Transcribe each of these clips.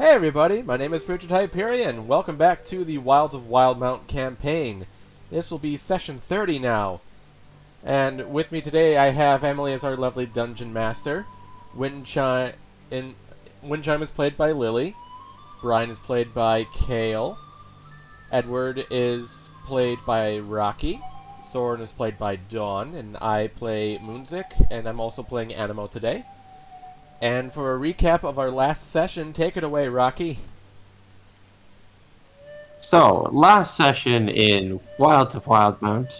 Hey everybody, my name is Future Hyperion. Welcome back to the Wilds of Wildemount campaign. This will be session 30 now. And with me today I have Emily as our lovely dungeon master. Windchime is played by Lily. Brian is played by Kale. Edward is played by Rocky. Soren is played by Dawn. And I play Moonzik, and I'm also playing Animo today. And for a recap of our last session, take it away, Rocky. So, last session in Wilds of Wildemount,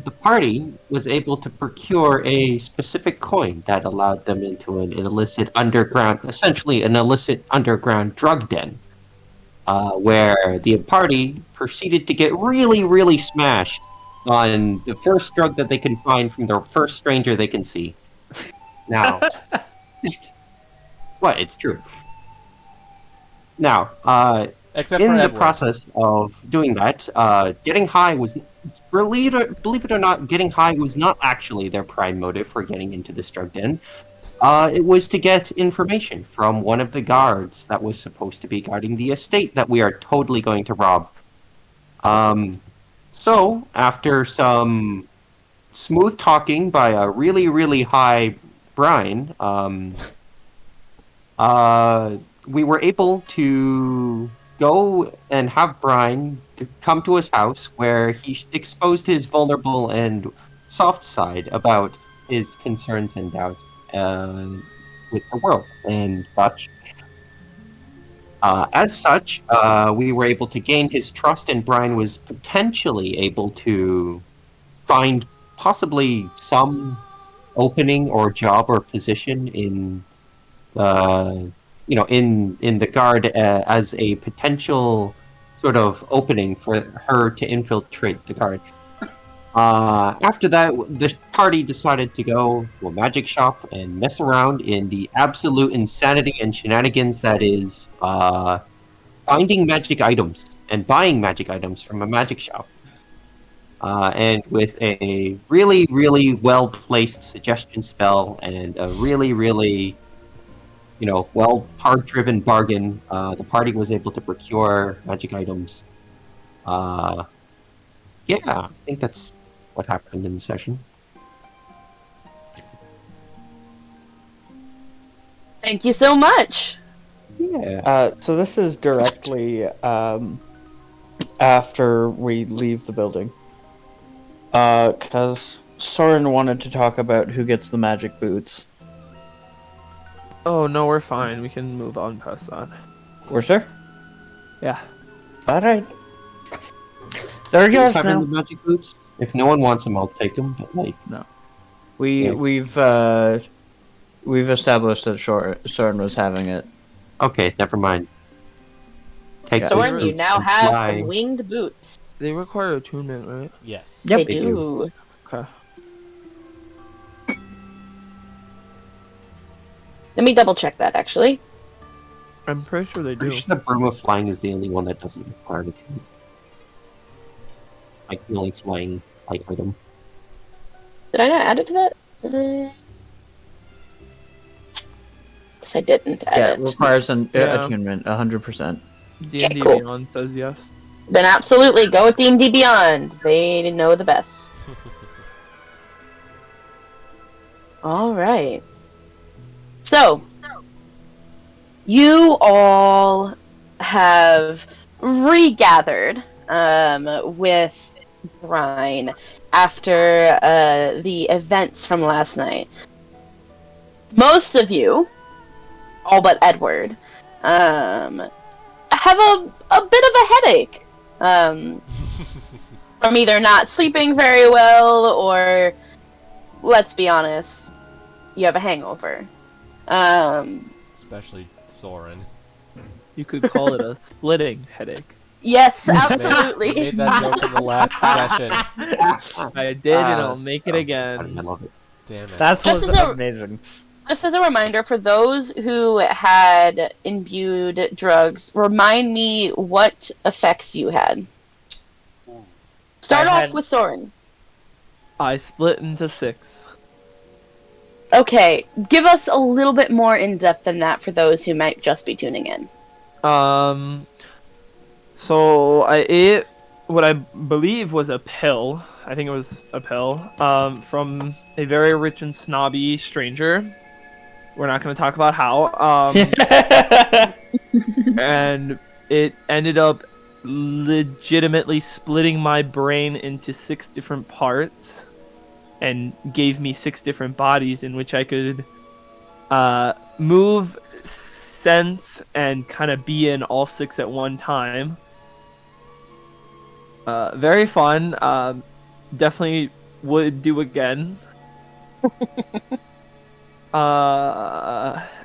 the party was able to procure a specific coin that allowed them into an illicit underground, essentially an illicit underground drug den, where the party proceeded to get really, really smashed on the first drug that they can find from the first stranger they can see. Now, what? It's true. Now, Except in for the Edward. process of doing that, getting high was, believe it or not, getting high was not actually their prime motive for getting into this drug den. It was to get information from one of the guards that was supposed to be guarding the estate that we are totally going to rob. So, after some smooth talking by a really, really high Brian, we were able to go and have Brian come to his house where he exposed his vulnerable and soft side about his concerns and doubts with the world and such. As such, we were able to gain his trust, and Brian was potentially able to find possibly some opening or job or position in in the guard as a potential sort of opening for her to infiltrate the guard. After that, the party decided to go to a magic shop and mess around in the absolute insanity and shenanigans that is finding magic items and buying magic items from a magic shop. And with a really, really well-placed suggestion spell and a really, really hard-driven bargain, the party was able to procure magic items. I think that's what happened in the session. Thank you so much. Yeah. So this is directly after we leave the building. Because Soren wanted to talk about who gets the magic boots. Oh, no, we're fine. We can move on past that. We're sure? Yeah. Alright. There you Having go. the magic boots. If no one wants them, I'll take them. But No. Yeah. We've established that Soren was having it. Okay, never mind. Take Yeah. those Soren, you boots now and have fly. some winged boots. They require attunement, right? Yes. Yep. They They do. Okay. Let me double check that, actually. I'm pretty sure they do. Pretty sure the broom of flying is the only one that doesn't require the attunement. Like the only flying item. Did I not add it to that? Guess I didn't add Yeah, it. it requires an Yeah. attunement, 100%. D&D cool. Beyond says yes. Then absolutely, go with D&D Beyond. They know the best. Alright. So, you all have regathered with Brian after the events from last night. Most of you, all but Edward, have a bit of a headache from either not sleeping very well or, let's be honest, you have a hangover. Especially Soren. You could call it a splitting headache. Yes, You absolutely. made that joke in the last session. I did, and I'll make it I again. love it. Damn it. That Just was as a- amazing. Just as a reminder, for those who had imbued drugs, remind me what effects you had. Start I off had- with Soren. I split into 6. Okay, give us a little bit more in depth than that for those who might just be tuning in. So I ate what I believe was a pill. I think it was a pill. From a very rich and snobby stranger. We're not going to talk about how. And it ended up legitimately splitting my brain into 6 different parts and gave me 6 different bodies in which I could move, sense, and kind of be in all 6 at one time. Very fun. Definitely would do again.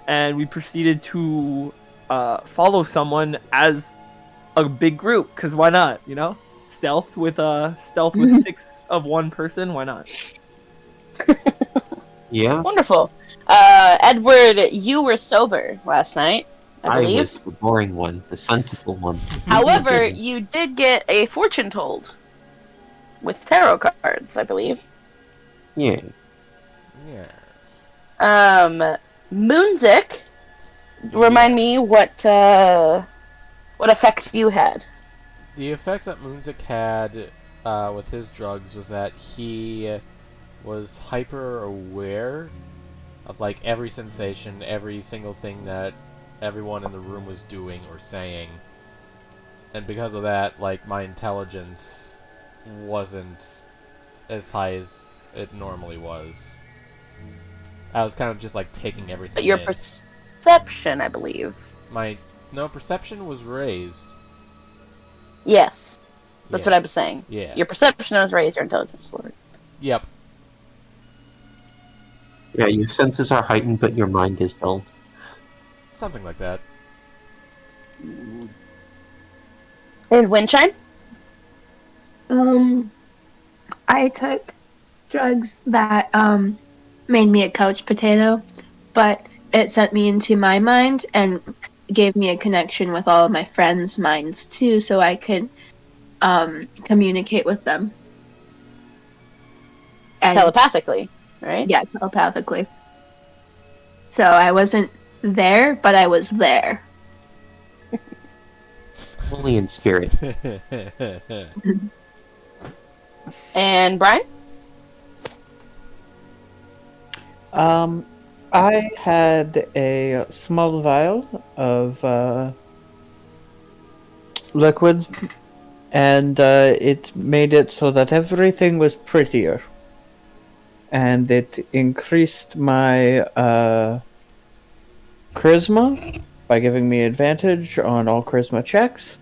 And we proceeded to follow someone as a big group, because why not, you know? Stealth with 6 of one person, why not? Yeah, Wonderful. Edward, you were sober last night, I believe. was the boring one, the sensible one. However, you did get a fortune told with tarot cards, I believe. Yeah. Yeah. Moonzik, remind me what effects you had. The effects that Moonzik had with his drugs was that he was hyper aware of like every sensation, every single thing that everyone in the room was doing or saying, and because of that, like my intelligence wasn't as high as it normally was. I was kind of just like taking everything But your in. perception, I believe. No, perception was raised. Yes, that's Yeah. what I was saying. Yeah. Your perception was raised, your intelligence was lowered. Yep. Yeah, your senses are heightened, but your mind is dulled. Something like that. And Windchime? I took drugs that made me a couch potato, but it sent me into my mind and gave me a connection with all of my friends' minds too, so I could communicate with them. And Telepathically, right? yeah, telepathically. So I wasn't there, but I was there. Only in spirit. And Brian? I had a small vial of liquid, and it made it so that everything was prettier. And it increased my charisma by giving me advantage on all charisma checks,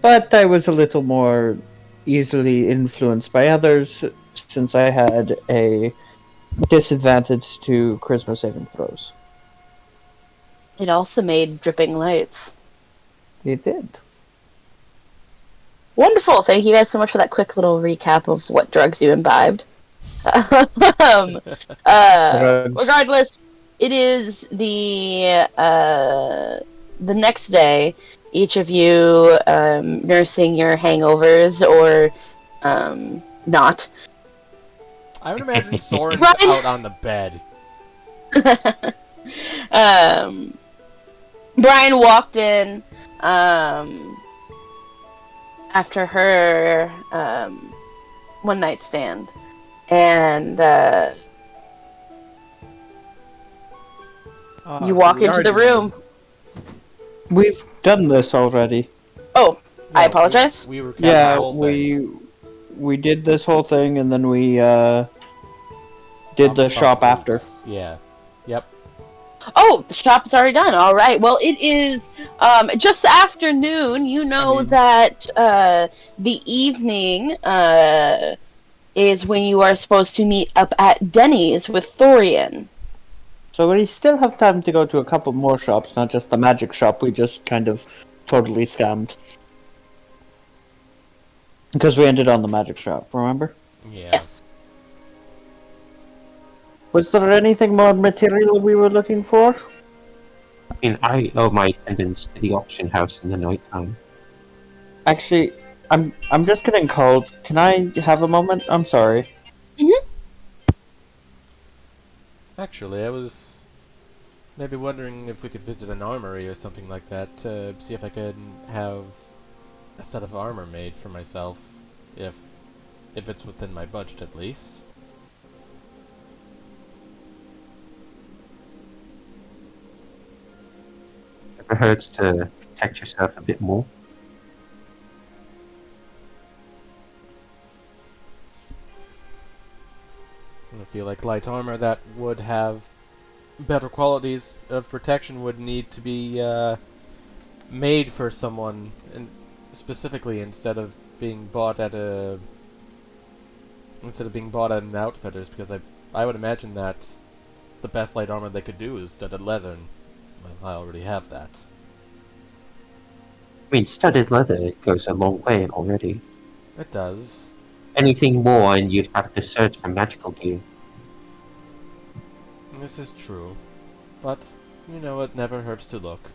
but I was a little more easily influenced by others since I had a disadvantage to charisma saving throws. It also made dripping lights. It did. Wonderful. Thank you guys so much for that quick little recap of what drugs you imbibed. Regardless, it is the next day. Each of you nursing your hangovers or not. I would imagine Soren's Right. out on the bed. Brian walked in after her one night stand, and you walk into the room. We've done this already. Oh, No, I apologize. We were the whole thing. we did this whole thing, and then we did the shop after. Yeah. Yep. Oh, the shop is already done. All right. Well, it is just afternoon. You know that the evening is when you are supposed to meet up at Denny's with Thorian. So we still have time to go to a couple more shops, not just the magic shop we just kind of totally scammed. Because we ended on the magic shop, remember? Yeah. Yes. Was there anything more material we were looking for? I mean, I owe my attendance to the auction house in the nighttime. Actually, I'm just getting called. Can I have a moment? I'm sorry. Actually, I was Maybe wondering if we could visit an armory or something like that to see if I could have a set of armor made for myself, if it's within my budget at least. Never hurts to protect yourself a bit more. I feel like light armor that would have better qualities of protection would need to be made for someone, and specifically instead of being bought at an outfitter's, because I would imagine that the best light armor they could do is studded leather, and well, I already have that. I mean, studded leather goes a long way already. It does. Anything more, and you'd have to search for magical gear. This is true, but you know, it never hurts to look.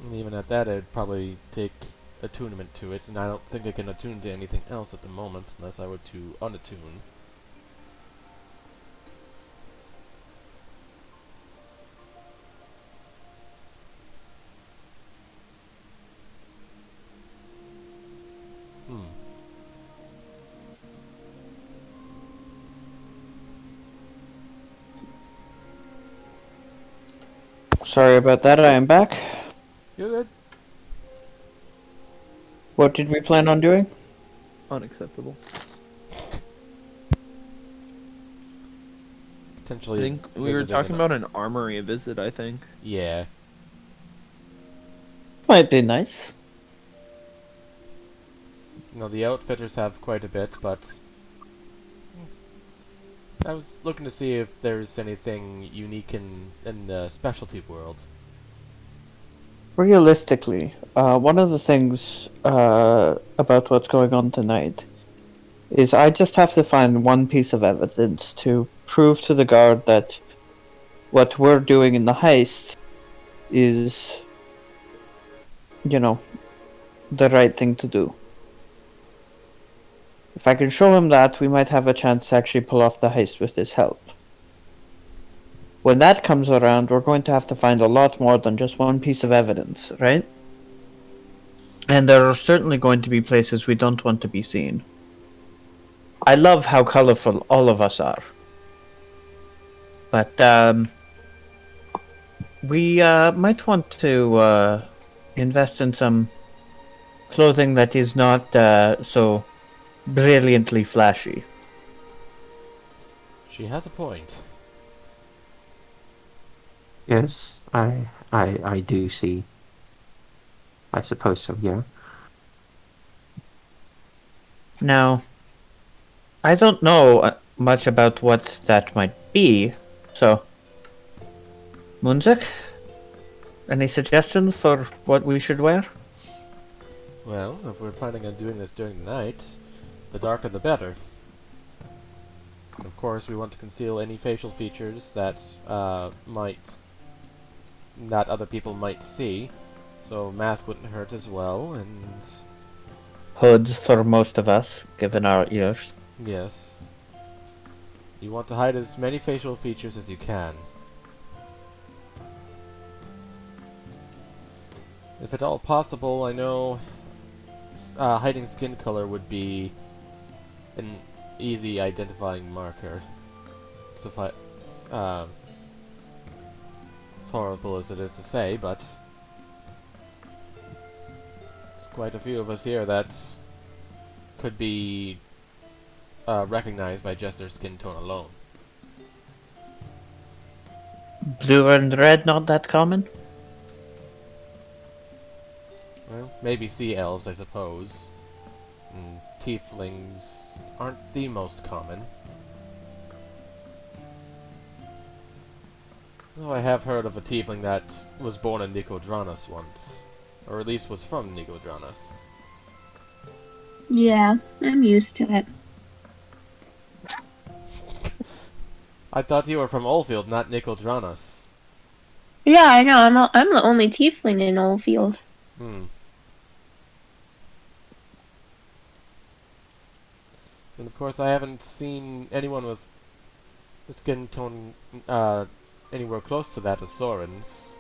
And even at that, I'd probably take attunement to it, and I don't think I can attune to anything else at the moment, unless I were to unattune. Sorry about that, I am back. You're good. What did we plan on doing? Unacceptable. Potentially. I think we were talking about an armory visit, I think. Yeah. Might be nice. You know, the outfitters have quite a bit, but I was looking to see if there's anything unique in the specialty world. Realistically, one of the things about what's going on tonight is I just have to find one piece of evidence to prove to the guard that what we're doing in the heist is, you know, the right thing to do. If I can show him that, we might have a chance to actually pull off the heist with his help. When that comes around, we're going to have to find a lot more than just one piece of evidence, right? And there are certainly going to be places we don't want to be seen. I love how colorful all of us are. But, we might want to invest in some clothing that is not so brilliantly flashy. She has a point. Yes, I do see. I suppose so, yeah. Now, I don't know much about what that might be, so... Munzik? Any suggestions for what we should wear? Well, if we're planning on doing this during the night, the darker the better. And of course, we want to conceal any facial features that that other people might see. So mask wouldn't hurt as well, and Hoods for most of us, given our ears. yes, you want to hide as many facial features as you can. If at all possible, I know hiding skin color would be an easy identifying marker. As horrible as it is to say, but there's quite a few of us here that could be recognized by just their skin tone alone. Blue and red not that common? Well, maybe sea elves, I suppose. And tieflings aren't the most common. Though I have heard of a tiefling that was born in Nicodranus once. Or at least was from Nicodranus. Yeah, I'm used to it. I thought you were from Oldfield, not Nicodranus. Yeah, I know. I'm the only tiefling in Oldfield. Hmm. And of course, I haven't seen anyone with the skin tone anywhere close to that of Soren's.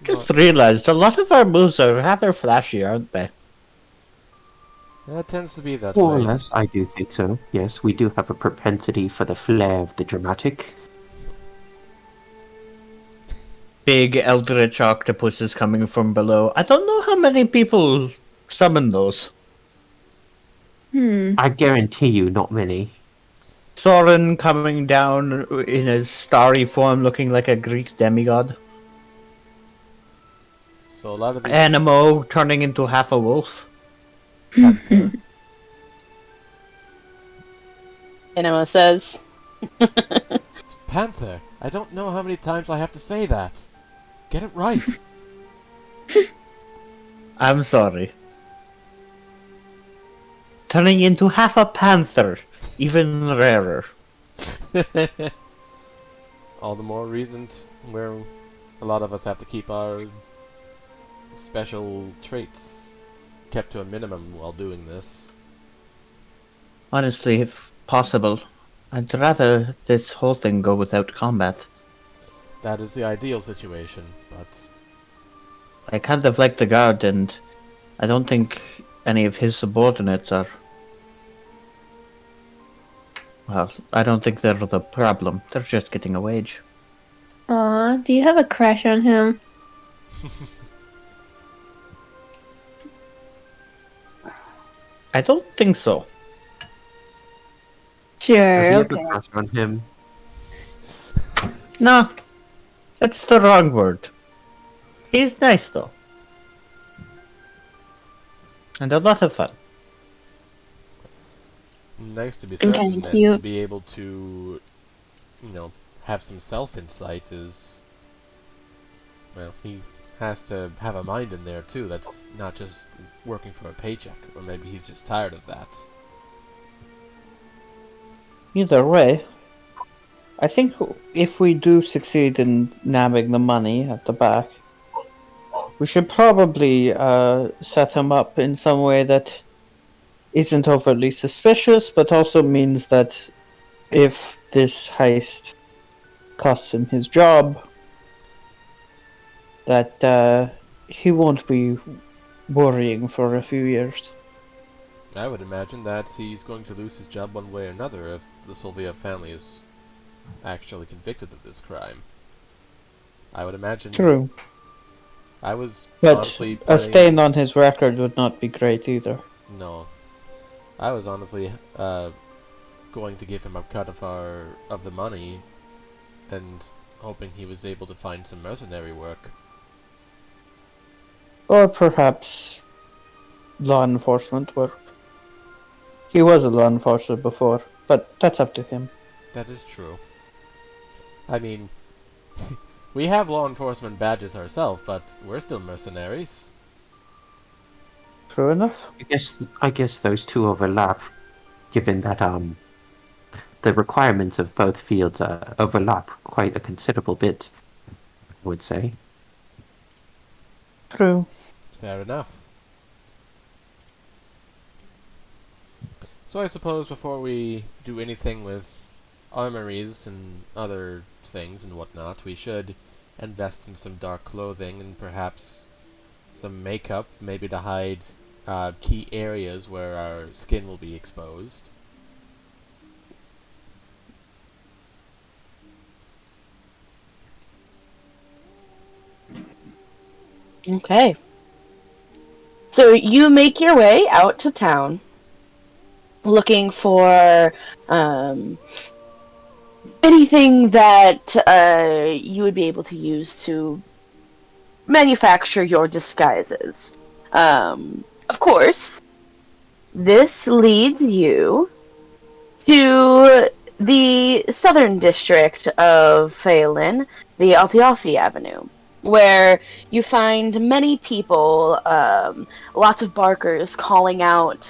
Just realized a lot of our moves are rather flashy, aren't they? That tends to be that More or way. less, I do think so. Yes, we do have a propensity for the flair of the dramatic. Big eldritch octopuses coming from below. I don't know how many people summon those. I guarantee you, not many. Soren coming down in his starry form looking like a Greek demigod. So a lot of these Animo turning into half a wolf. Panther. Enema says. It's Panther. I don't know how many times I have to say that. Get it right. I'm sorry. Turning into half a panther. Even rarer. All the more reasons where a lot of us have to keep our special traits kept to a minimum while doing this. Honestly, if possible, I'd rather this whole thing go without combat. That is the ideal situation, but I kind of like the guard, and I don't think any of his subordinates are. Well, I don't think they're the problem. They're just getting a wage. Aw, do you have a crush on him? I don't think so. Does he Sure, have okay. a crush on him? No, that's the wrong word. He's nice, though. And a lot of fun. nice to be And certain, kinda and cute. to be able to, have some self-insight is... Well, he has to have a mind in there, too. That's not just working for a paycheck, or maybe he's just tired of that. Either way, I think if we do succeed in nabbing the money at the back, we should probably set him up in some way that isn't overly suspicious, but also means that if this heist costs him his job, that he won't be worrying for a few years. I would imagine that he's going to lose his job one way or another if the Soviet family is actually convicted of this crime. I would imagine... True. I was But honestly a planning... stain on his record would not be great either. No. I was honestly going to give him a cut of the money and hoping he was able to find some mercenary work. Or perhaps law enforcement work. He was a law enforcer before, but that's up to him. That is true. I mean, we have law enforcement badges ourselves, but we're still mercenaries. True enough. I guess those two overlap, given that the requirements of both fields overlap quite a considerable bit, I would say. True. Fair enough. So I suppose before we do anything with armories and other things and whatnot, we should invest in some dark clothing and perhaps some makeup, maybe to hide key areas where our skin will be exposed. Okay. So you make your way out to town, looking for anything that you would be able to use to manufacture your disguises. Of course, this leads you to the southern district of Feolinn, the Altiafi Avenue, where you find many people, lots of barkers calling out,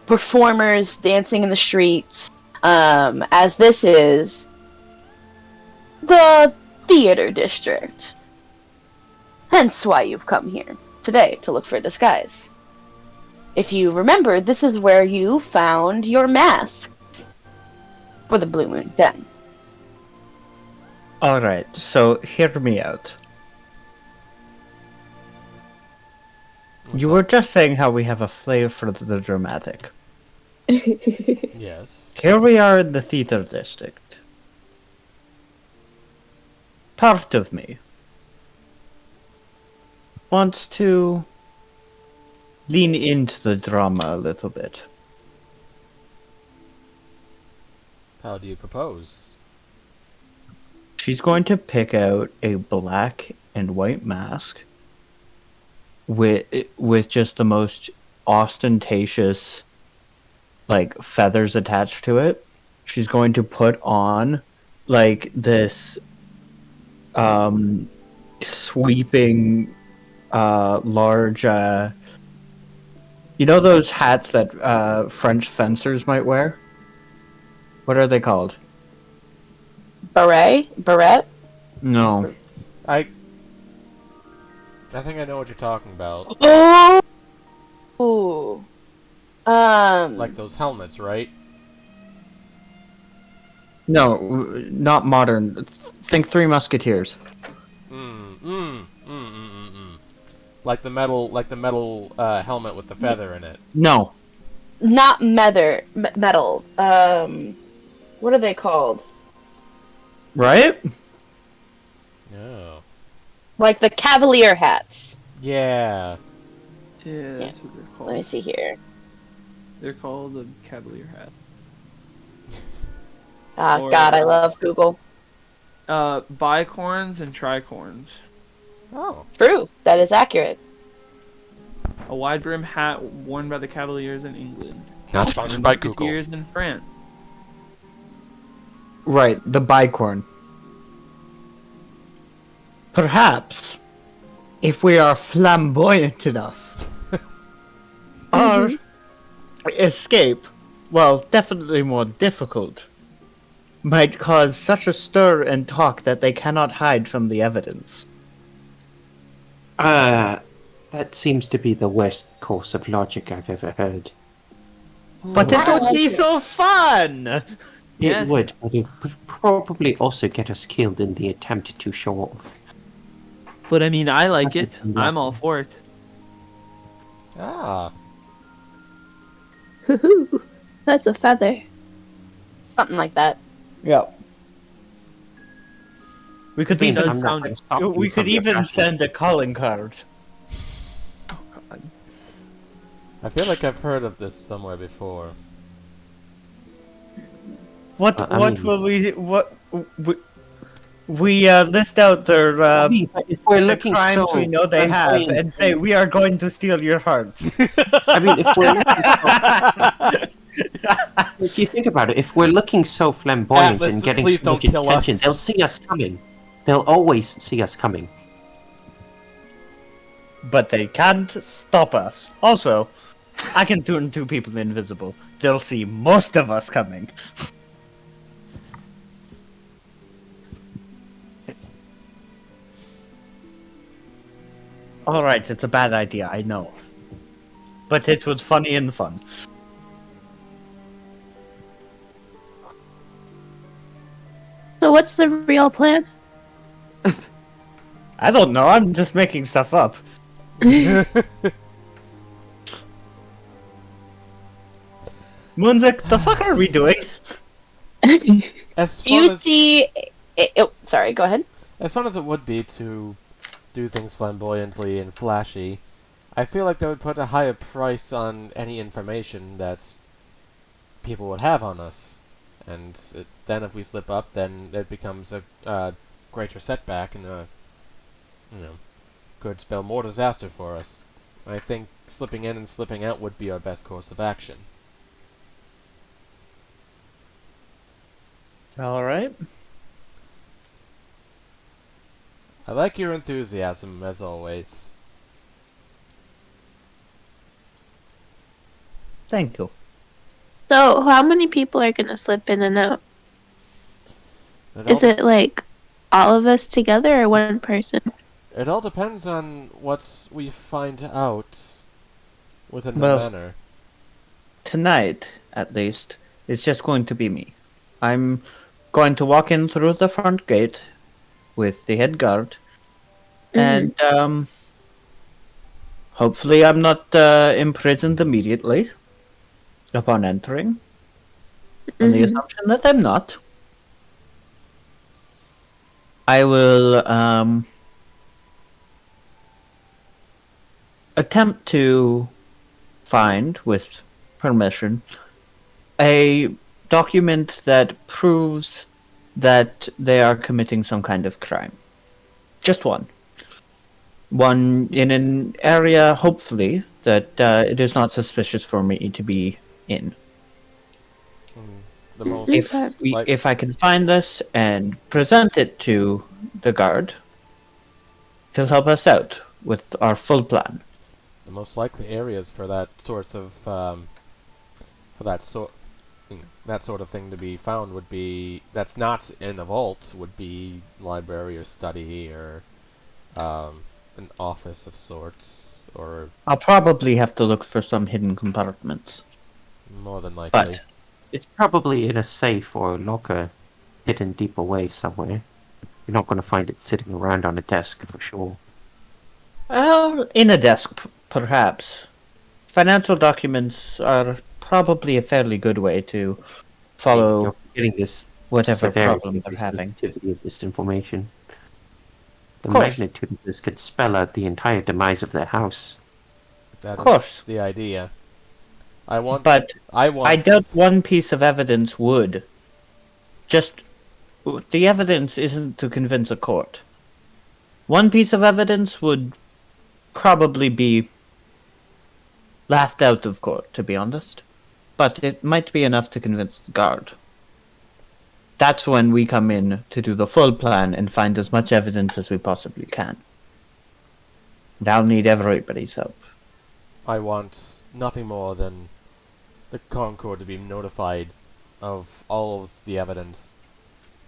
performers dancing in the streets, as this is the theater district. Hence why you've come here today to look for a disguise. If you remember, this is where you found your masks for the Blue Moon Den. Alright, so hear me out. You were just saying how we have a flair for the dramatic. Yes. Here we are in the theater district. Part of me wants to lean into the drama a little bit. How do you propose? She's going to pick out a black and white mask with just the most ostentatious like feathers attached to it. She's going to put on like this sweeping large you know those hats that French fencers might wear? What are they called? Beret? No. I think I know what you're talking about. Oh. Like those helmets, right? No, not modern. Think Three Musketeers. Like the metal helmet with the feather in it. No. Not metal. What are they called? Right? No. Like the Cavalier hats. Yeah. Yeah, that's what they're called. Let me see here. They're called the Cavalier hat. Oh, God, I love Google. Bicorns and tricorns. Oh. True. That is accurate. A wide brim hat worn by the Cavaliers in England. Not sponsored by Google. Musketeers in France. Right, the bicorn. Perhaps, if we are flamboyant enough, our escape, while definitely more difficult, might cause such a stir and talk that they cannot hide from the evidence. That seems to be the worst course of logic I've ever heard. But it would be so fun! Yes. It would, but it would probably also get us killed in the attempt to show off. But I mean, I like That's it. it. I'm all for it. Ah. Hoo-hoo. That's a feather. Something like that. Yeah. We could Means even I'm not gonna stop you we could from your even passion. send a calling card. Oh God. I feel like I've heard of this somewhere before. What I what mean- will we list out their I mean, if we're the looking crimes so we know they have flamboyant and say we are going to steal your heart. I mean, if you think about it, if we're looking so flamboyant Atlas, and getting please so much don't kill attention, us. they'll see us coming. They'll always see us coming. But they can't stop us. Also, I can turn two people invisible. They'll see most of us coming. Alright, it's a bad idea, I know. But it was funny and fun. So what's the real plan? I don't know, I'm just making stuff up. Moonzik, the fuck are we doing? As fun You as see... sorry, go ahead. as fun as it would be to do things flamboyantly and flashy, I feel like that would put a higher price on any information that people would have on us. And then if we slip up, then it becomes a greater setback and could spell more disaster for us. I think slipping in and slipping out would be our best course of action. Alright. I like your enthusiasm, as always. Thank you. So, how many people are gonna slip in and out? Is it like all of us together or one person? It all depends on what we find out within the Well, manor. tonight, at least, it's just going to be me. I'm going to walk in through the front gate with the head guard, and hopefully I'm not imprisoned immediately upon entering. On the assumption that I'm not, I will attempt to find, with permission, a document that proves that they are committing some kind of crime. Just one. One in an area, hopefully, that it is not suspicious for me to be in. The most If I can find this and present it to the guard, he'll help us out with our full plan. the most likely areas for that source of that sort of thing to be found would be that's not in a vault would be library or study or an office of sorts, or I'll probably have to look for some hidden compartments. more than likely. But It's probably in a safe or a locker hidden deep away somewhere. You're not going to find it sitting around on a desk for sure. well, in a desk, perhaps. Financial documents are probably a fairly good way to follow You're getting this whatever severity problem of they're this having. sensitivity of this information. The Of course. magnitude of this could spell out the entire demise of their house. That Of course. is the idea. I want. But I want. I doubt one piece of evidence would. Just the evidence isn't to convince a court. One piece of evidence would probably be laughed out of court, to be honest. But it might be enough to convince the guard. That's when we come in to do the full plan and find as much evidence as we possibly can. And I'll need everybody's help. I want nothing more than the Concord to be notified of all of the evidence,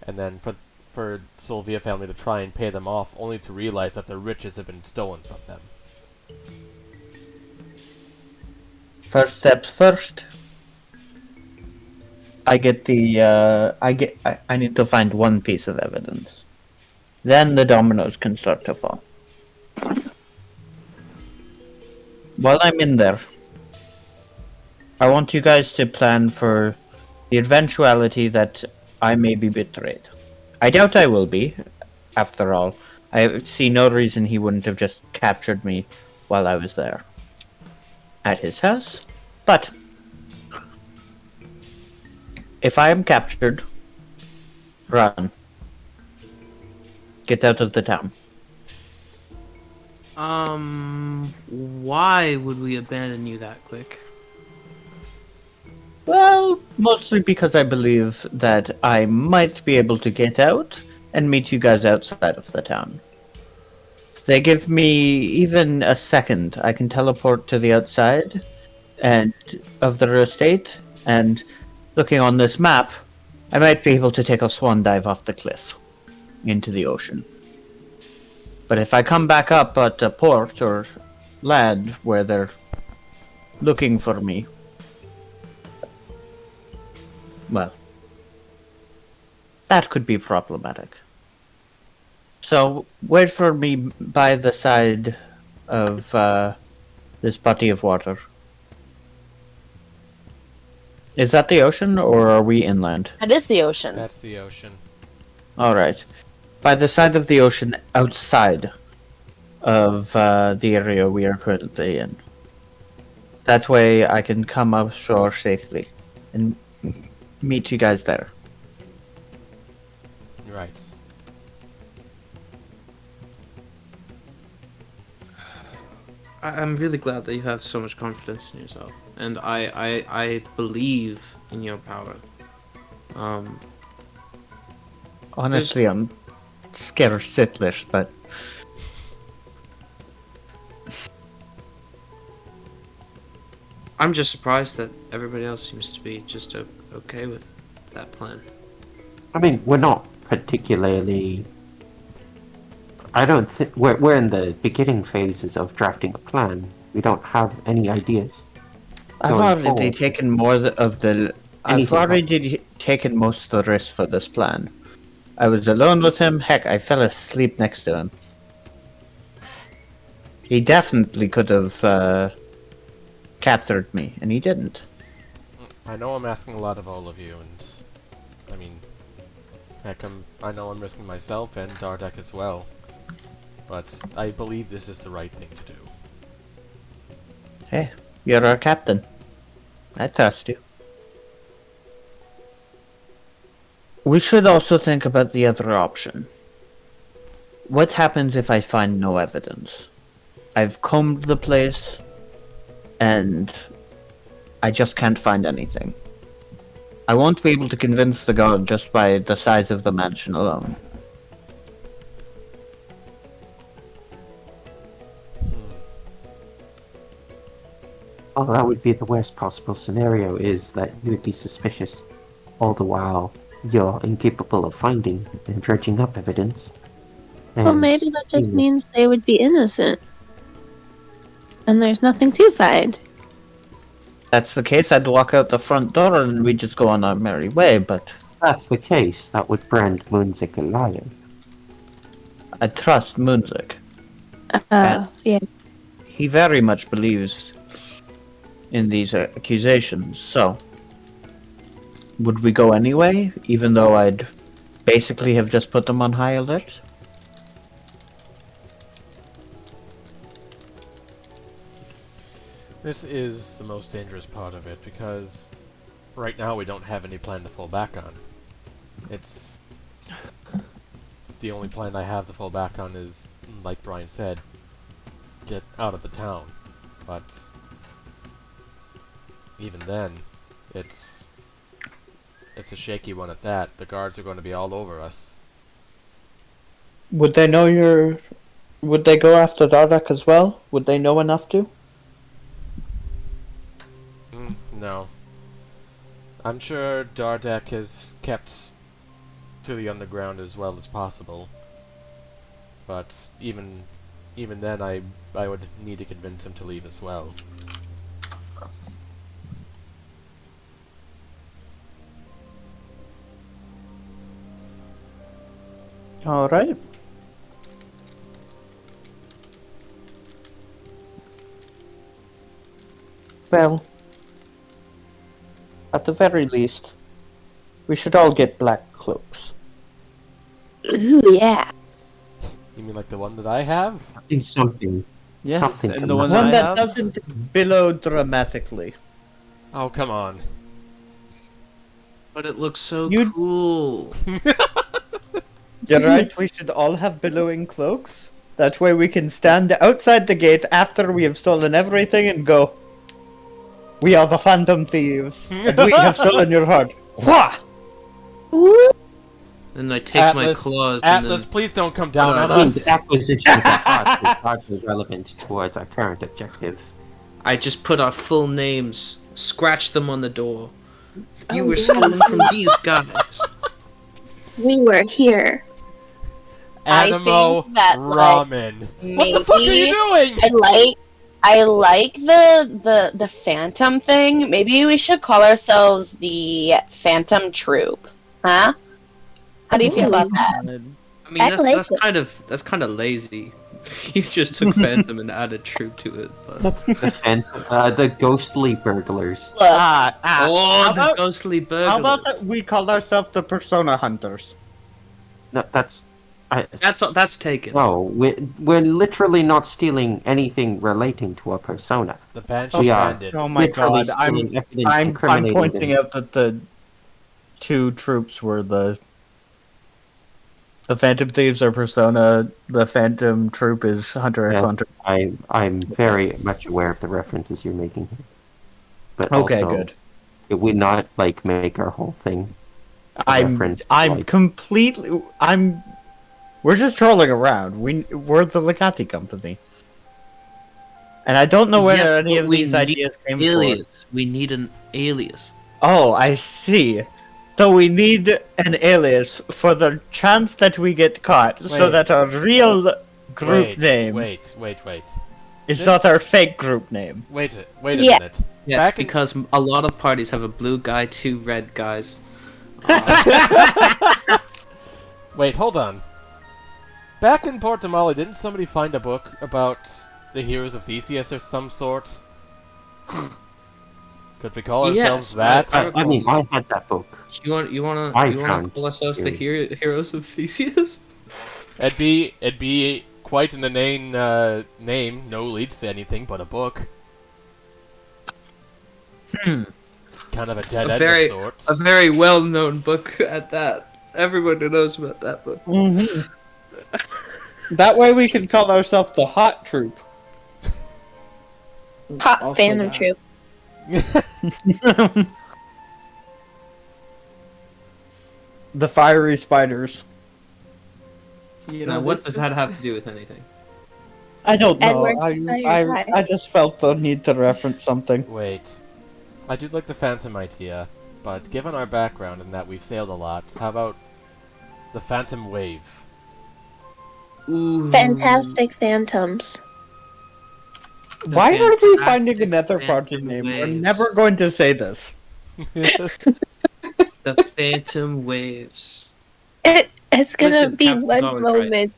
and then for Sylvia family to try and pay them off, only to realize that their riches have been stolen from them. First steps first. I need to find one piece of evidence. Then the dominoes can start to fall. While I'm in there, I want you guys to plan for the eventuality that I may be betrayed. I doubt I will be. After all, I see no reason he wouldn't have just captured me while I was there at his house. But if I am captured, run. Get out of the town. Why would we abandon you that quick? Well, mostly because I believe that I might be able to get out and meet you guys outside of the town. If they give me even a second, I can teleport to the outside and of their estate, and looking on this map, I might be able to take a swan dive off the cliff into the ocean. But if I come back up at a port or land where they're looking for me, well, that could be problematic. So, wait for me by the side of this body of water. Is that the ocean, or are we inland? That is the ocean. That's the ocean. Alright. By the side of the ocean, outside of the area we are currently in. That way I can come ashore safely and meet you guys there. Right. I'm really glad that you have so much confidence in yourself, and I believe in your power. Honestly, I'm scared shitless, but I'm just surprised that everybody else seems to be just okay with that plan. I mean, we're not particularly. I don't think we're in the beginning phases of drafting a plan. We don't have any ideas. I've Going already forward. taken more of the. I've Anything already taken most of the risk for this plan. I was alone with him. Heck, I fell asleep next to him. He definitely could have captured me, and he didn't. I know I'm asking a lot of all of you, and I mean, heck, I know I'm risking myself and Dardek as well, but I believe this is the right thing to do. Hey, you're our captain. I trust you. We should also think about the other option. What happens if I find no evidence? I've combed the place, and I just can't find anything. I won't be able to convince the guard just by the size of the mansion alone. Oh, that would be the worst possible scenario, is that you would be suspicious all the while you're incapable of finding and dredging up evidence. Well, And maybe that just seeing means they would be innocent. And there's nothing to find. That's the case, I'd walk out the front door and we'd just go on our merry way, but if that's the case, that would brand Moonzik a liar. I trust Moonzik. Yeah. He very much believes in these accusations, so would we go anyway, even though I'd basically have just put them on high alert? This is the most dangerous part of it, because right now we don't have any plan to fall back on. It's... The only plan I have to fall back on is, like Brian said, get out of the town. But even then, it's a shaky one at that. The guards are going to be all over us. Would they know would they go after Dardak as well? Would they know enough to? No. I'm sure Dardek has kept to the underground as well as possible. But even then, I would need to convince him to leave as well. Alright. Well, at the very least, we should all get black cloaks. Ooh, yeah. You mean like the one that I have? Do something. Yes, Something to and the one One that I One that have. doesn't billow dramatically. Oh, come on. But it looks so You- cool. You're right, we should all have billowing cloaks. That way we can stand outside the gate after we have stolen everything and go, "We are the Phantom Thieves, and we have stolen your heart." Wah! Ooh. And I take my claws and Atlas, then... please don't come down on I mean, us. the acquisition of the heart is hardly relevant towards our current objective. I just put our full names, scratch them on the door. You were stolen from these guys. We were here. Animo think that, like, ramen. What the fuck are you doing? I like the Phantom thing. Maybe we should call ourselves the Phantom Troop, huh? How do you feel about that? I mean, I that's, like that's it. kind of lazy. You just took Phantom and added Troop to it. But... And the ghostly burglars. Look, Oh, how the about, ghostly burglars. how about that we call ourselves the Persona Hunters? No, that's. That's taken. No, we're literally not stealing anything relating to a persona. The Banshee We are. Bandits. Oh my Literally god, I'm stealing evidence I'm incriminating pointing them. out that the two troops were the Phantom Thieves are Persona, the Phantom Troop is Hunter x Yeah. Hunter. I'm very much aware of the references you're making here. But Okay, also, good. it would not like make our whole thing. a I'm reference, like- completely we're just trolling around. We're the Legati Company. And I don't know where Yes, any but of we these need ideas came from. alias. We need an alias. Oh, I see. So we need an alias for the chance that we get caught, so Wait. that our real group name Wait. is not our fake group name. Wait a Yeah. minute. Yes, Back in- because a lot of parties have a blue guy, 2 red guys. Wait, hold on. Back in Port Damali, didn't somebody find a book about the heroes of Theseus or some sort? Could we call ourselves Yes, that? I mean, I had that book. You wanna I found call ourselves the alias. heroes of Theseus? It'd be quite an inane name. No leads to anything but a book. Kind of a dead A end very- of sorts. A very well-known book at that. Everyone knows about that book. Mm-hmm. That way we can call ourselves the Hot Troop. Hot Also fandom that. troop. The Fiery Spiders. You Now, know, what this does is- that have to do with anything? I don't know. Edward I just felt the need to reference something. Wait. I do like the Phantom idea, but given our background and that we've sailed a lot, how about the Phantom Wave? Ooh. Fantastic Phantoms. The Why are they fantastic finding another party Phantom name? We're Waves. never going to say this. The Phantom Waves. It's gonna Listen, be Captain's one always right. moment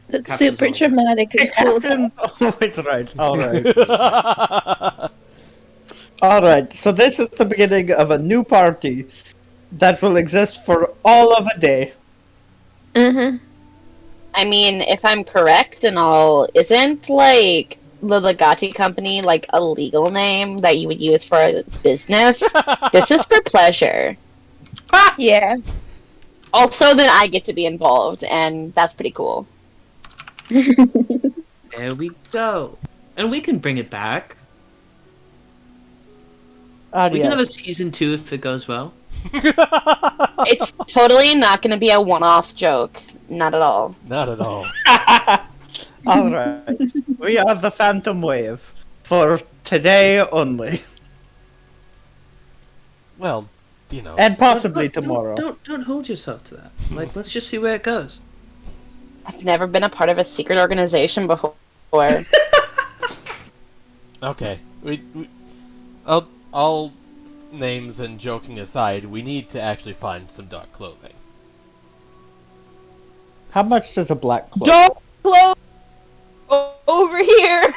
that's Captain's super always right. dramatic and cool. Captain always right. Alright, so this is the beginning of a new party that will exist for all of a day. Mm-hmm. I mean, if I'm correct and all, isn't like the Legati Company like a legal name that you would use for a business? This is for pleasure. Yeah. Also, then I get to be involved, and that's pretty cool. There we go. And we can bring it back. We can have a season 2 if it goes well. It's totally not going to be a one-off joke. Not at all. Not at all. Alright. We are the Phantom Wave. For today only. Well, you know. And possibly Don't- tomorrow. Don't hold yourself to that. Like, let's just see where it goes. I've never been a part of a secret organization before. Okay. We all names and joking aside, we need to actually find some dark clothing. How much does a black cloak? Don't close over here.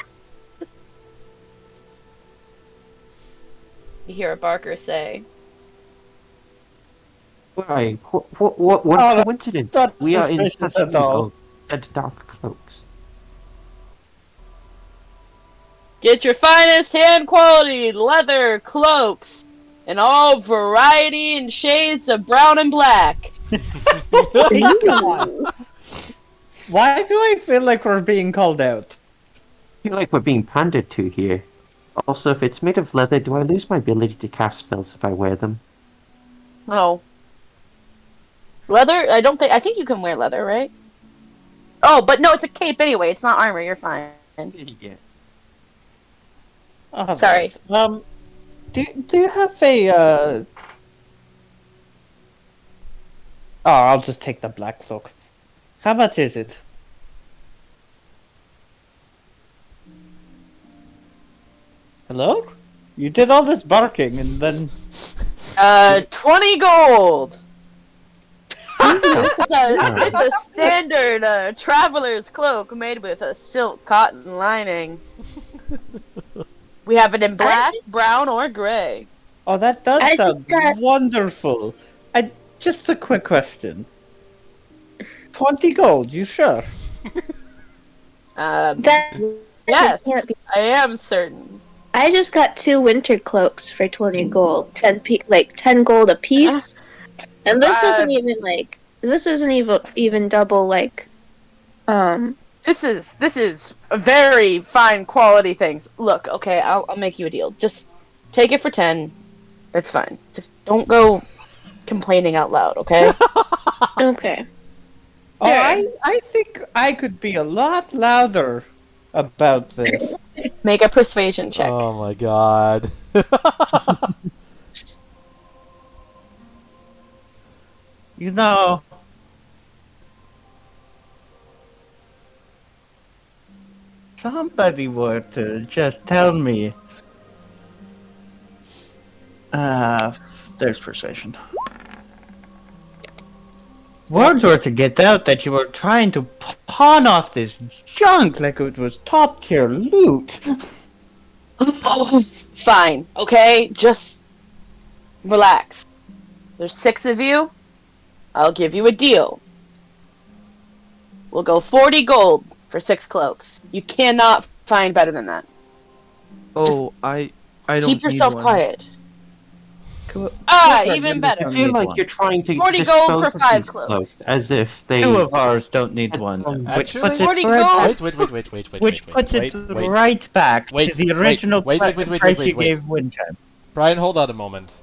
You hear a barker say, Why? What Oh, coincidence? not We are in suspicious at all. said dark cloaks. "Get your finest hand quality leather cloaks in all variety and shades of brown and black." Why do I feel like we're being called out? I feel like we're being pandered to here. Also, if it's made of leather, do I lose my ability to cast spells if I wear them? No. Leather? I think you can wear leather, right? Oh, but no, it's a cape anyway. It's not armor. You're fine. Yeah. Alright. Sorry. Do you have a Oh, I'll just take the black cloak. How much is it? Hello? You did all this barking and then 20 gold. It's a standard traveler's cloak made with a silk cotton lining. We have it in black, brown, or gray. Oh, that does I sound think that- wonderful. Just a quick question. 20 gold, you sure? That Yes, can't be. I am certain. I just got 2 winter cloaks for 20 gold. 10 gold a piece. And this isn't even double This is a very fine quality things. Look, okay, I'll make you a deal. Just take it for 10. It's fine. Just don't go complaining out loud, okay? okay. Oh, I think I could be a lot louder about this. Make a persuasion check. Oh my god. You know, somebody were to just tell me. There's persuasion. Words were to get out that you were trying to pawn off this junk like it was top tier loot. Fine, okay? Just relax. There's 6 of you. I'll give you a deal. We'll go 40 gold for 6 cloaks. You cannot find better than that. Oh, I don't Keep yourself need one. quiet. Cool. Even better. I feel like you're trying to 40 gold dispose for of 5 these cloaks. as if they. 2 of ours don't need one. Which Actually- puts it 40 right, gold? Wait. which puts it right back Wait, to the wait, original wait, price you gave Windchime. Brian, hold on a moment.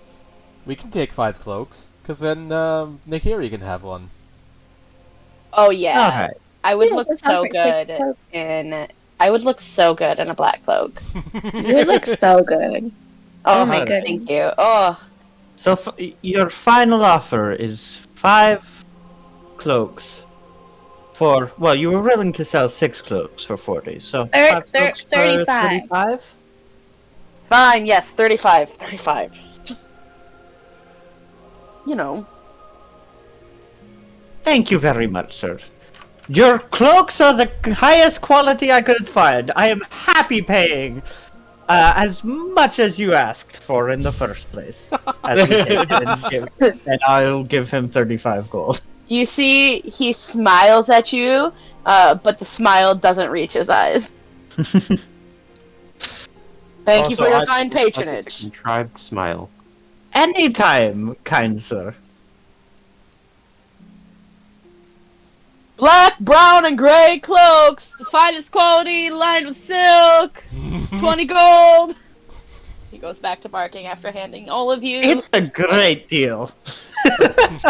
We can take 5 cloaks, because then Nahiri can have one. Oh yeah. Alright. I would Yeah, look that so sounds like good in a black cloak. You would look so good. Oh my Alright. goodness. Thank you. Oh, So your final offer is 5 cloaks for, well, you were willing to sell 6 cloaks for 40, so 5 cloaks for 35. 35? fine. Yes, 35. 35. Just, you know. Thank you very much, sir. Your cloaks are the highest quality I could find. I am happy paying as much as you asked for in the first place. And I'll give him 35 gold. You see, he smiles at you, but the smile doesn't reach his eyes. Thank you Also, for your I- kind Like it's a patronage. contrived smile. Anytime, kind sir. Black, brown, and gray cloaks, the finest quality, lined with silk. 20 gold. He goes back to barking after handing all of you. It's a great deal.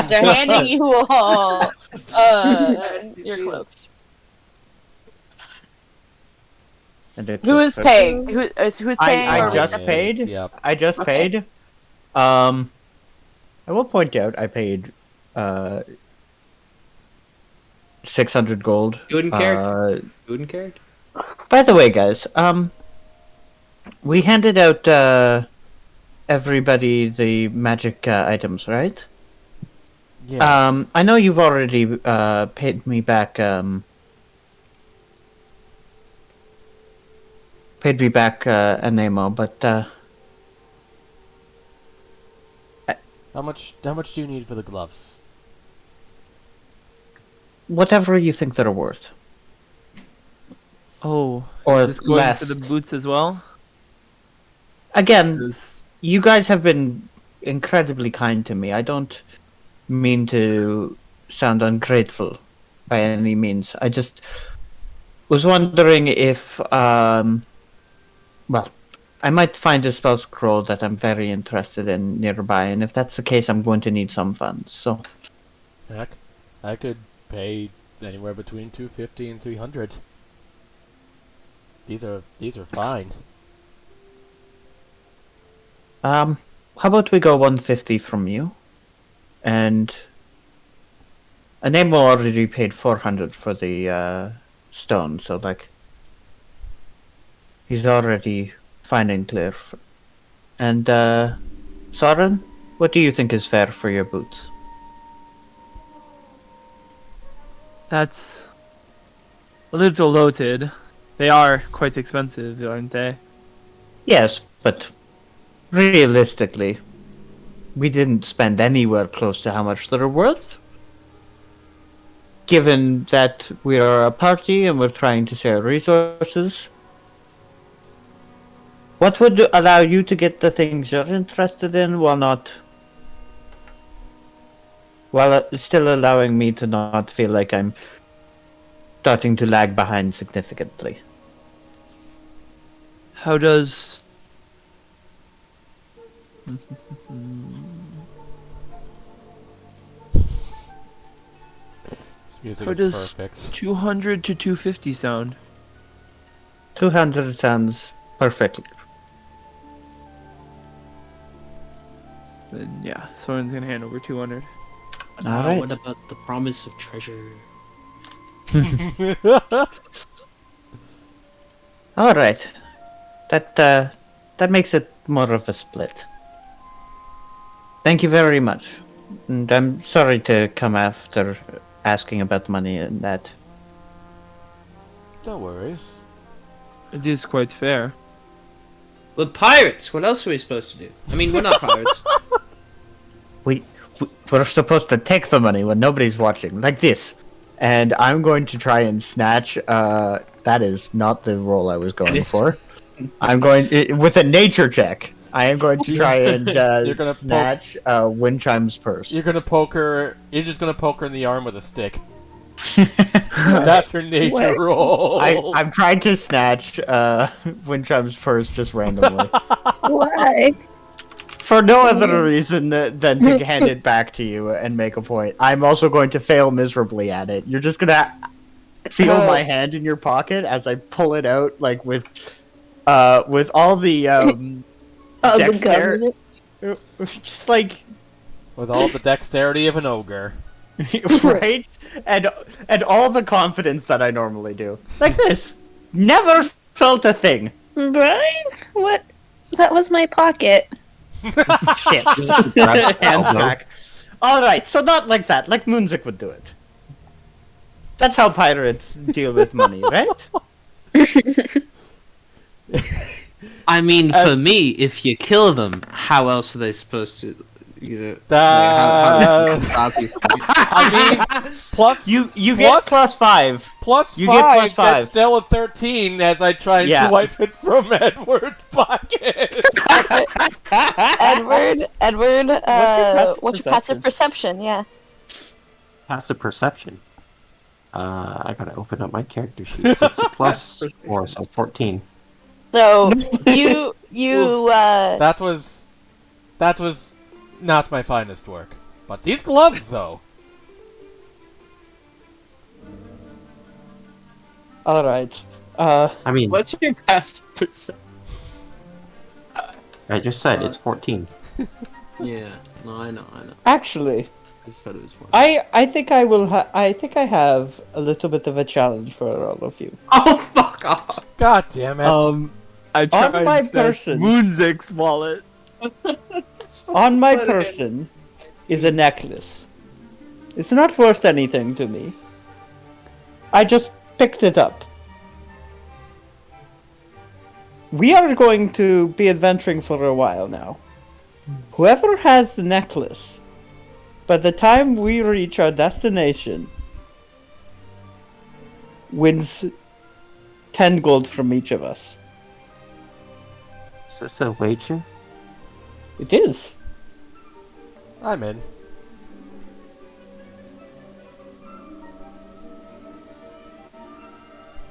They're handing you all your cloaks. And it Who was is for- paying? Who's paying? I or- just Yes, paid? Yep. I just Okay. paid. I will point out I paid 600 gold. You wouldn't care. You wouldn't care. By the way, guys, we handed out everybody the magic items, right? Yes. I know you've already paid me back an ammo, but How much do you need for the gloves? whatever you think they're worth. Oh, Or is this going less. for the boots as well? Again, This- you guys have been incredibly kind to me. I don't mean to sound ungrateful by any means. I just was wondering if, well, I might find a spell scroll that I'm very interested in nearby, and if that's the case, I'm going to need some funds. So, Heck, I could pay anywhere between 250 and 300. These are fine. how about we go 150 from you, and Nemo already paid 400 for the stone, so like he's already fine and clear. And Soren, what do you think is fair for your boots? That's a little loaded. They are quite expensive, aren't they? Yes, but realistically, we didn't spend anywhere close to how much they're worth. Given that we are a party and we're trying to share resources, what would allow you to get the things you're interested in while still allowing me to not feel like I'm starting to lag behind significantly? How does This music How is does perfect. 200 to 250 sound? 200 sounds perfectly. Then yeah, Soren's gonna hand over 200. All right. What about the promise of treasure? All right. That makes it more of a split. Thank you very much. And I'm sorry to come after asking about money and that. No worries. It is quite fair. We're pirates. What else are we supposed to do? I mean, we're not pirates. We're supposed to take the money when nobody's watching, like this. And I'm going to try and snatch. That is not the roll I was going for. I'm going with a nature check. I am going to try and You're gonna snatch Windchime's purse. You're gonna poke her. You're just gonna poke her in the arm with a stick. That's her nature What? roll. I'm trying to snatch Windchime's purse just randomly. Why? For no other reason than to hand it back to you and make a point. I'm also going to fail miserably at it. You're just gonna feel my hand in your pocket as I pull it out, like with all the Oh, the dexterity, government. just like With all the dexterity of an ogre. right, and all the confidence that I normally do, like this. Never felt a thing. Brian? What? That was my pocket. Shit. Hands back. All right, so not like that. Like Moonzik would do it. That's how pirates deal with money, right? I mean, As- for me, if you kill them, how else are they supposed to, I mean, plus You Plus- get +5. plus You get five. plus five. That's still a 13 as I try and Yeah. swipe it from Edward's pocket. Edward, passive what's your passive perception? Yeah. Passive perception. I gotta open up my character sheet. It's a plus 4, so 14. So you That was not my finest work. But these gloves, though. All right. I mean, What's your passive perception? I just said it's 14. Yeah, no, I know. Actually, I just thought it was one. I think I will. I think I have a little bit of a challenge for all of you. Oh, fuck off! God damn it. I tried my to snatch person. Moonzik's wallet. On my person is a necklace. It's not worth anything to me. I just picked it up. We are going to be adventuring for a while now. Whoever has the necklace, by the time we reach our destination, wins 10 gold from each of us. Is this a wager? It is. I'm in.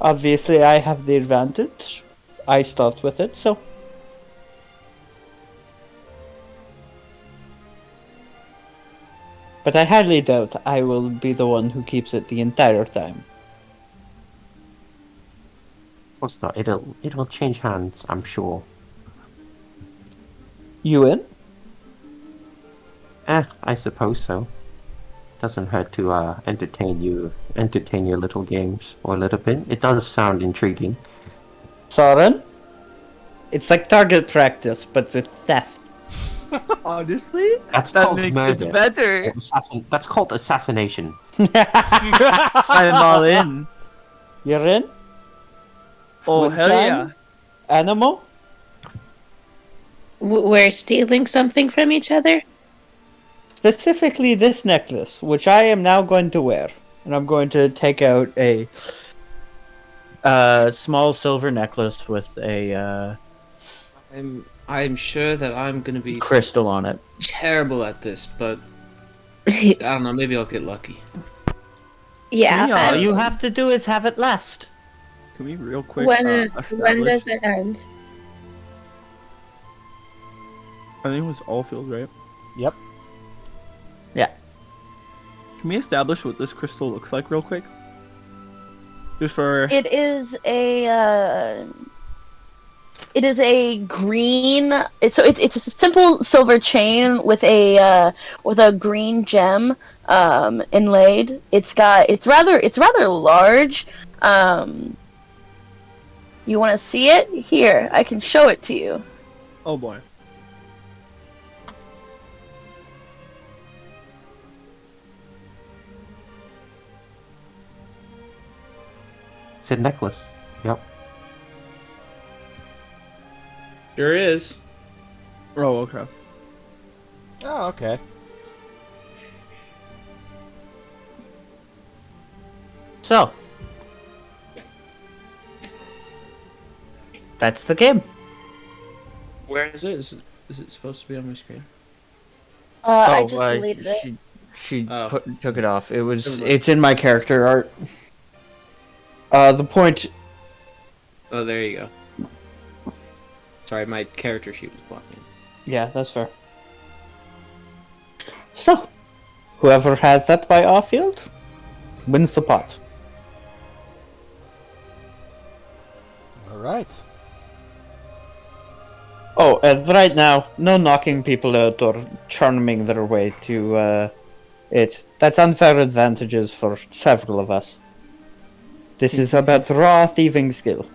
Obviously, I have the advantage. I start with it, so. But I highly doubt I will be the one who keeps it the entire time. What's not? It'll change hands, I'm sure. You in? I suppose so. Doesn't hurt to entertain your little games for a little bit. It does sound intriguing. Soren? It's like target practice, but with theft. Honestly, That's that called makes murder. it better. That's called assassination. I'm all in. You're in? Oh, With hell Chan? yeah. Animal? We're stealing something from each other? Specifically this necklace, which I am now going to wear. And I'm going to take out a small silver necklace with a I'm sure that I'm gonna be crystal on it. terrible at this, but I don't know. Maybe I'll get lucky. Yeah. Yeah, All you have to do is have it last. Can we real quick When establish? does it end? I think it was all field, right? Yep. Can we establish what this crystal looks like real quick? Just for It is a. It is a green. It's a simple silver chain with a green gem inlaid. It's rather large. You want to see it? Here, I can show it to you. oh boy. It's a necklace. Yep. Sure is. Oh, okay. Oh, okay. So, that's the game. Where is it? Is it supposed to be on my screen? I just deleted it. She Oh. took it off. Never mind. It's in my character art. The point. Oh, there you go. Sorry, my character sheet was blocking. Yeah, that's fair. So, whoever has that by off field wins the pot. All right. Oh, and right now, no knocking people out or charming their way to it. That's unfair advantages for several of us. This is about raw thieving skill.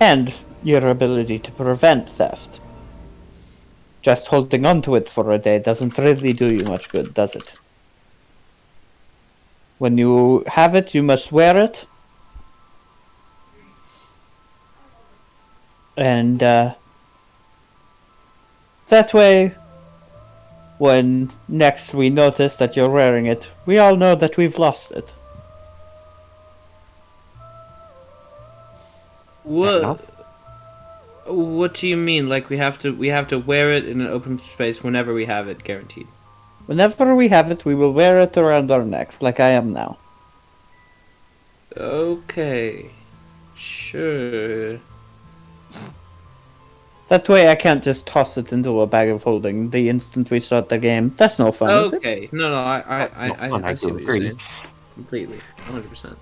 And your ability to prevent theft. Just holding on to it for a day doesn't really do you much good, does it? When you have it, you must wear it. And that way, when next we notice that you're wearing it, we all know that we've lost it. What? What do you mean? Like we have to wear it in an open space whenever we have it, guaranteed. Whenever we have it, we will wear it around our necks, like I am now. Okay. Sure. That way I can't just toss it into a bag of holding the instant we start the game. That's no fun, is it? Okay. No, That's not fun, I I see do what you're agree. saying. Completely. 100%.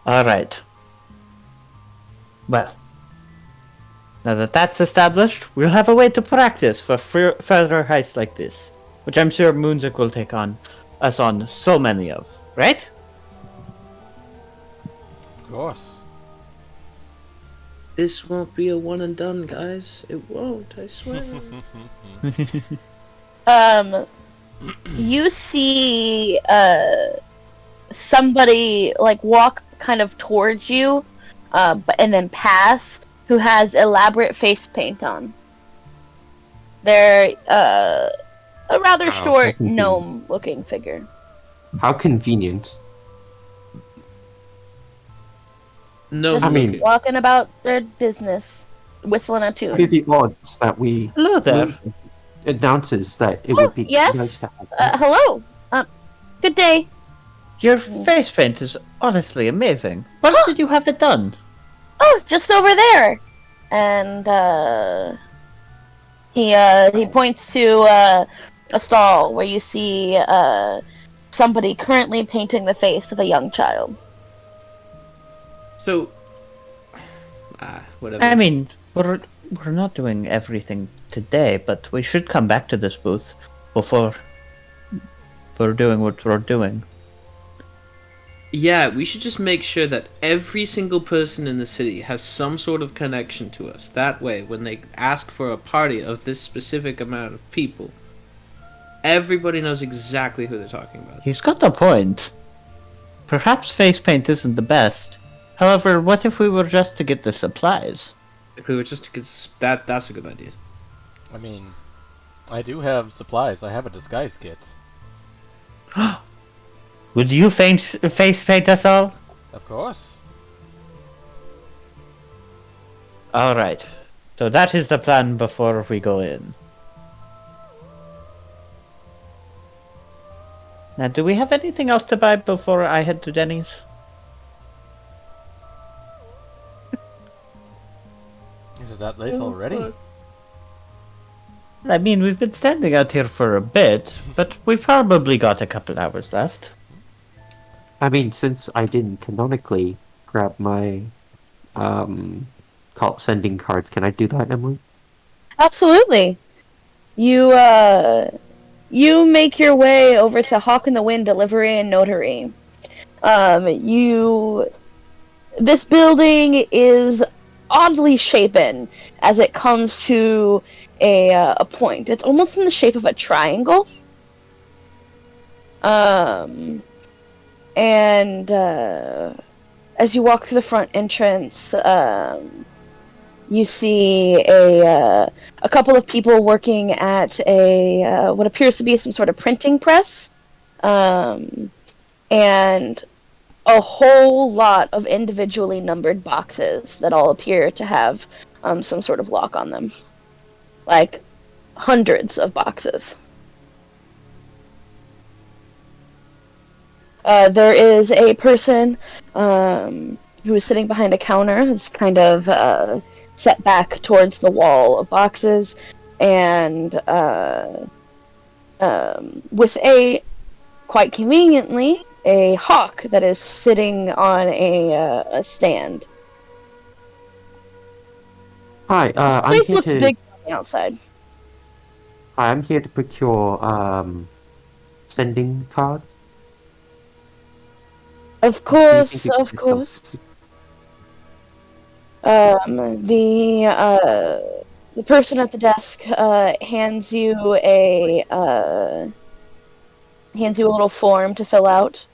Alright. Well, now that that's established, we'll have a way to practice for further heists like this, which I'm sure Moonzik will take on us on so many of, right? Of course. This won't be a one and done, guys. It won't, I swear. You see somebody like walk kind of towards you, and then past, who has elaborate face paint on. They're a rather Oh, short convenient. gnome-looking figure. How convenient. No, Just I mean- walking about their business, whistling a tune. What are the odds that we Hello there. announces that it Oh, would be yes. nice to have Hello. Good day. Your face paint is honestly amazing. When did you have it done? Oh, just over there. And he points to a stall where you see somebody currently painting the face of a young child. So, whatever. I mean, we're not doing everything today, but we should come back to this booth before we're doing what we're doing. Yeah, we should just make sure that every single person in the city has some sort of connection to us. That way, when they ask for a party of this specific amount of people, everybody knows exactly who they're talking about. He's got a point. Perhaps face paint isn't the best. However, what if we were just to get the supplies? If we were just to get that's a good idea. I mean, I do have supplies. I have a disguise kit. Would you face paint us all? Of course. Alright. So that is the plan before we go in. Now, do we have anything else to buy before I head to Denny's? Is it that late already? I mean, we've been standing out here for a bit, but we've probably got a couple hours left. I mean, since I didn't canonically grab my call sending cards, can I do that, Emily? Absolutely. You you make your way over to Hawk in the Wind Delivery and Notary. You this building is oddly shapen as it comes to a point. It's almost in the shape of a triangle. And as you walk through the front entrance, you see a couple of people working at a what appears to be some sort of printing press, and a whole lot of individually numbered boxes that all appear to have some sort of lock on them, like hundreds of boxes. There is a person who is sitting behind a counter. It's kind of set back towards the wall of boxes, and with quite conveniently, a hawk that is sitting on a stand. Hi, This I'm place here looks to. big from the outside. Hi, I'm here to procure sending cards. Of Do you course, think you could of help? course. The person at the desk hands you a little form to fill out.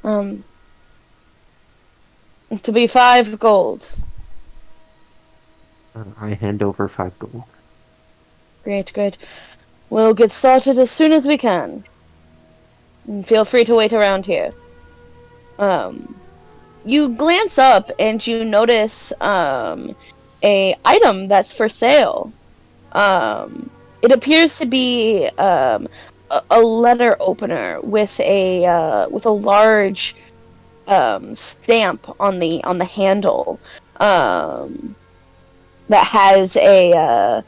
To be 5 gold. I hand over 5 gold. Great, great. We'll get started as soon as we can. And feel free to wait around here. You glance up and you notice a item that's for sale. It appears to be a letter opener with a large stamp on the handle that has a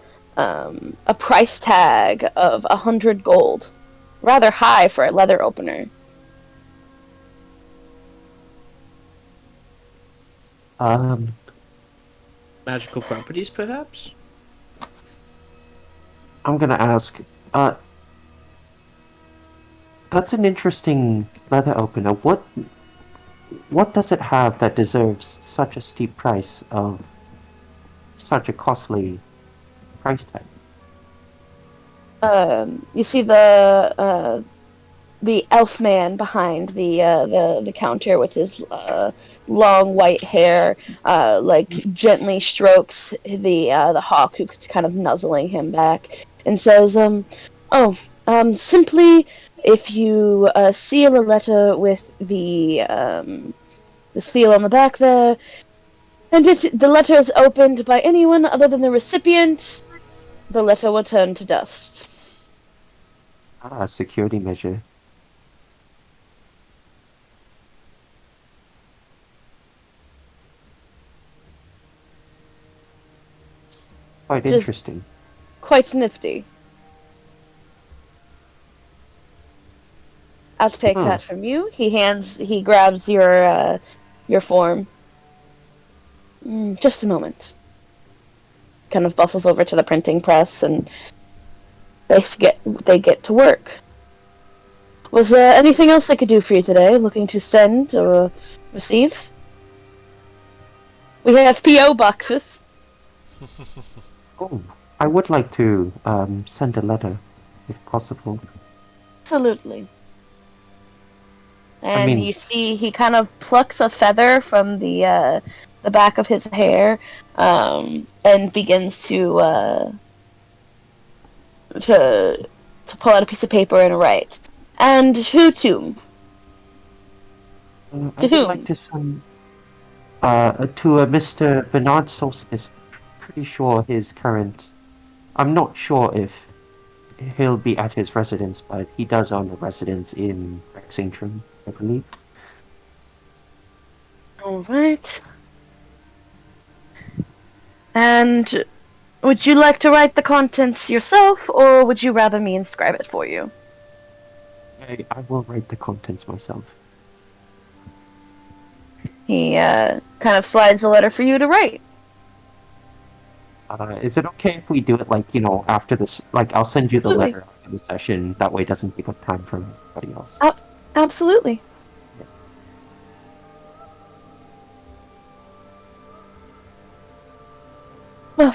price tag of 100 gold, rather high for a leather opener. Magical properties, perhaps? I'm gonna ask. That's an interesting letter opener. What does it have that deserves such a steep price of such a costly price tag? You see the elf man behind the counter with his long white hair, like gently strokes the hawk who's kind of nuzzling him back, and says, simply if you seal a letter with the seal on the back there, and if the letter is opened by anyone other than the recipient, the letter will turn to dust. Security measure. Quite Just- interesting. Quite nifty. I'll take Hmm. that from you. He grabs your form. Just a moment. Kind of bustles over to the printing press, and they get to work. Was there anything else I could do for you today? Looking to send or receive? We have PO boxes. Oh, I would like to send a letter, if possible. Absolutely. And I mean- you see he kind of plucks a feather from the back of his hair, and begins to pull out a piece of paper and write. And who to? I To would whom? like to send to a Mr. Bernard Solstice. Pretty sure his current. I'm not sure if he'll be at his residence, but he does own a residence in Rexington, I believe. All right. And Would you like to write the contents yourself, or would you rather me inscribe it for you? I will write the contents myself. He kind of slides the letter for you to write. Is it okay if we do it like, after this? Like, I'll send you the Absolutely. letter after the session. That way it doesn't take up time from everybody else. Absolutely. Well,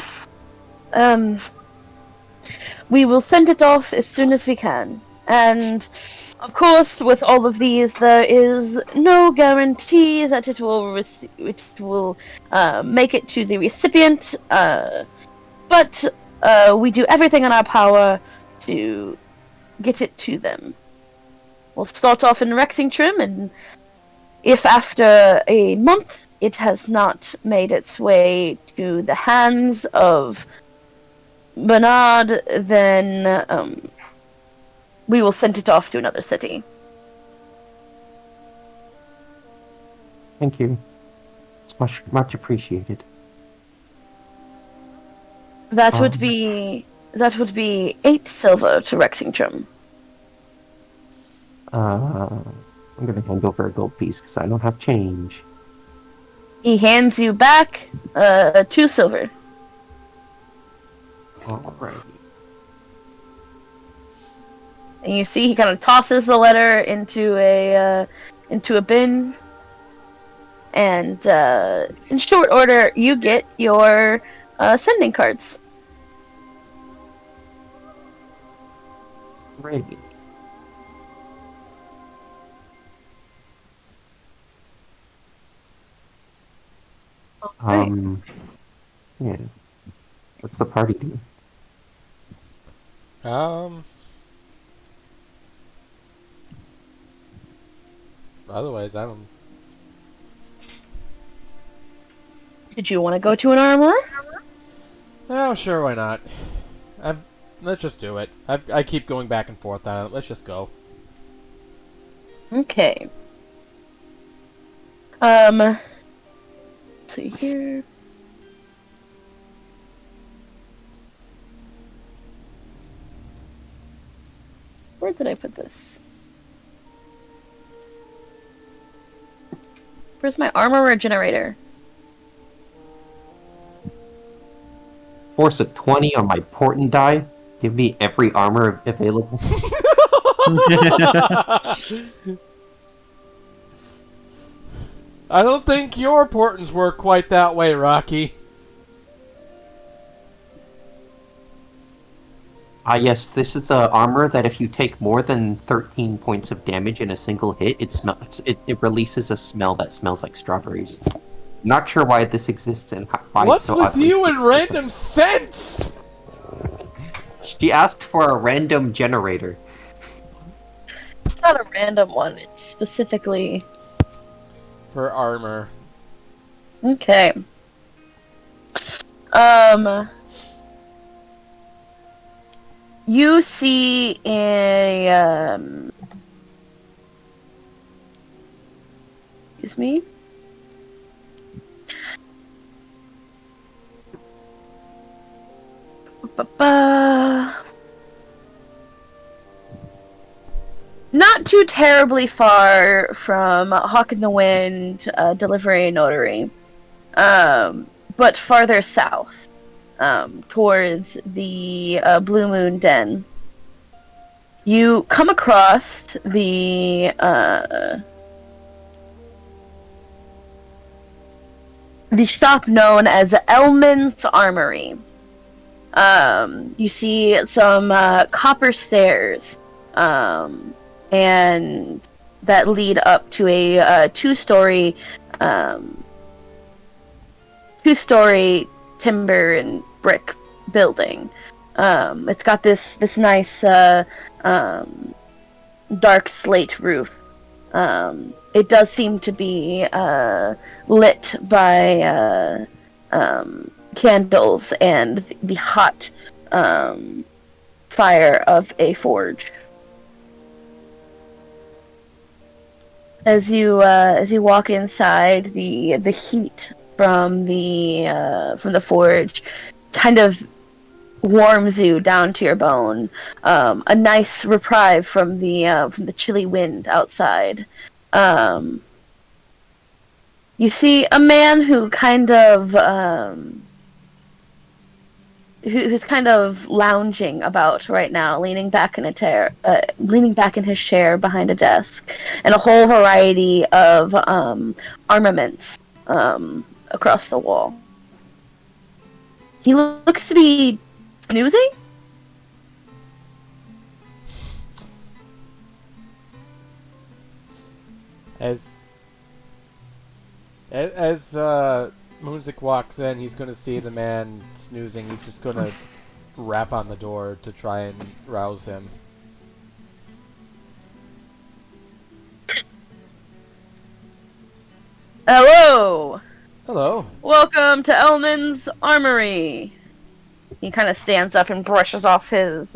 we will send it off as soon as we can. And, of course, with all of these, there is no guarantee that it will make it to the recipient. But we do everything in our power to get it to them. We'll start off in Rexingtrim, and if after a month it has not made its way to the hands of Bernard, then we will send it off to another city. Thank you. It's much appreciated. That would be 8 silver to Rexingtrim. I'm gonna hand over a gold piece because I don't have change. He hands you back 2 silver. Alrighty. And you see he kind of tosses the letter into a bin. And in short order, you get your sending cards. Great. Yeah. What's the party do? Otherwise, I don't. Did you want to go to an armorer? Oh, sure, why not? Let's just do it. I keep going back and forth on it. Let's just go. Okay. Let's see here. Where did I put this? Where's my armorer generator? Force of 20 on my portent die. Give me every armor available. I don't think your portents work quite that way, Rocky. Yes, this is the armor that if you take more than 13 points of damage in a single hit, it releases a smell that smells like strawberries. Not sure why this exists and why What's it's so with oddly you and specific. random scents? She asked for a random generator. It's not a random one. It's specifically... For armor. Okay. You see a excuse me. Not too terribly far from Hawk in the Wind, Delivery and Notary, but farther south, towards the Blue Moon Den. You come across the shop known as Elman's Armory. You see some copper stairs, and that lead up to a two-story timber and brick building. It's got this nice dark slate roof. It does seem to be lit by candles and the hot fire of a forge. As you walk inside, the heat from the forge kind of warms you down to your bone. A nice reprieve from the chilly wind outside. You see a man who kind of who's kind of lounging about right now, leaning back in leaning back in his chair behind a desk, and a whole variety of armaments across the wall. He looks to be snoozing. As Moonzik walks in, he's going to see the man snoozing. He's just going to rap on the door to try and rouse him. Hello! Hello. Welcome to Elman's Armory. He kind of stands up and brushes off his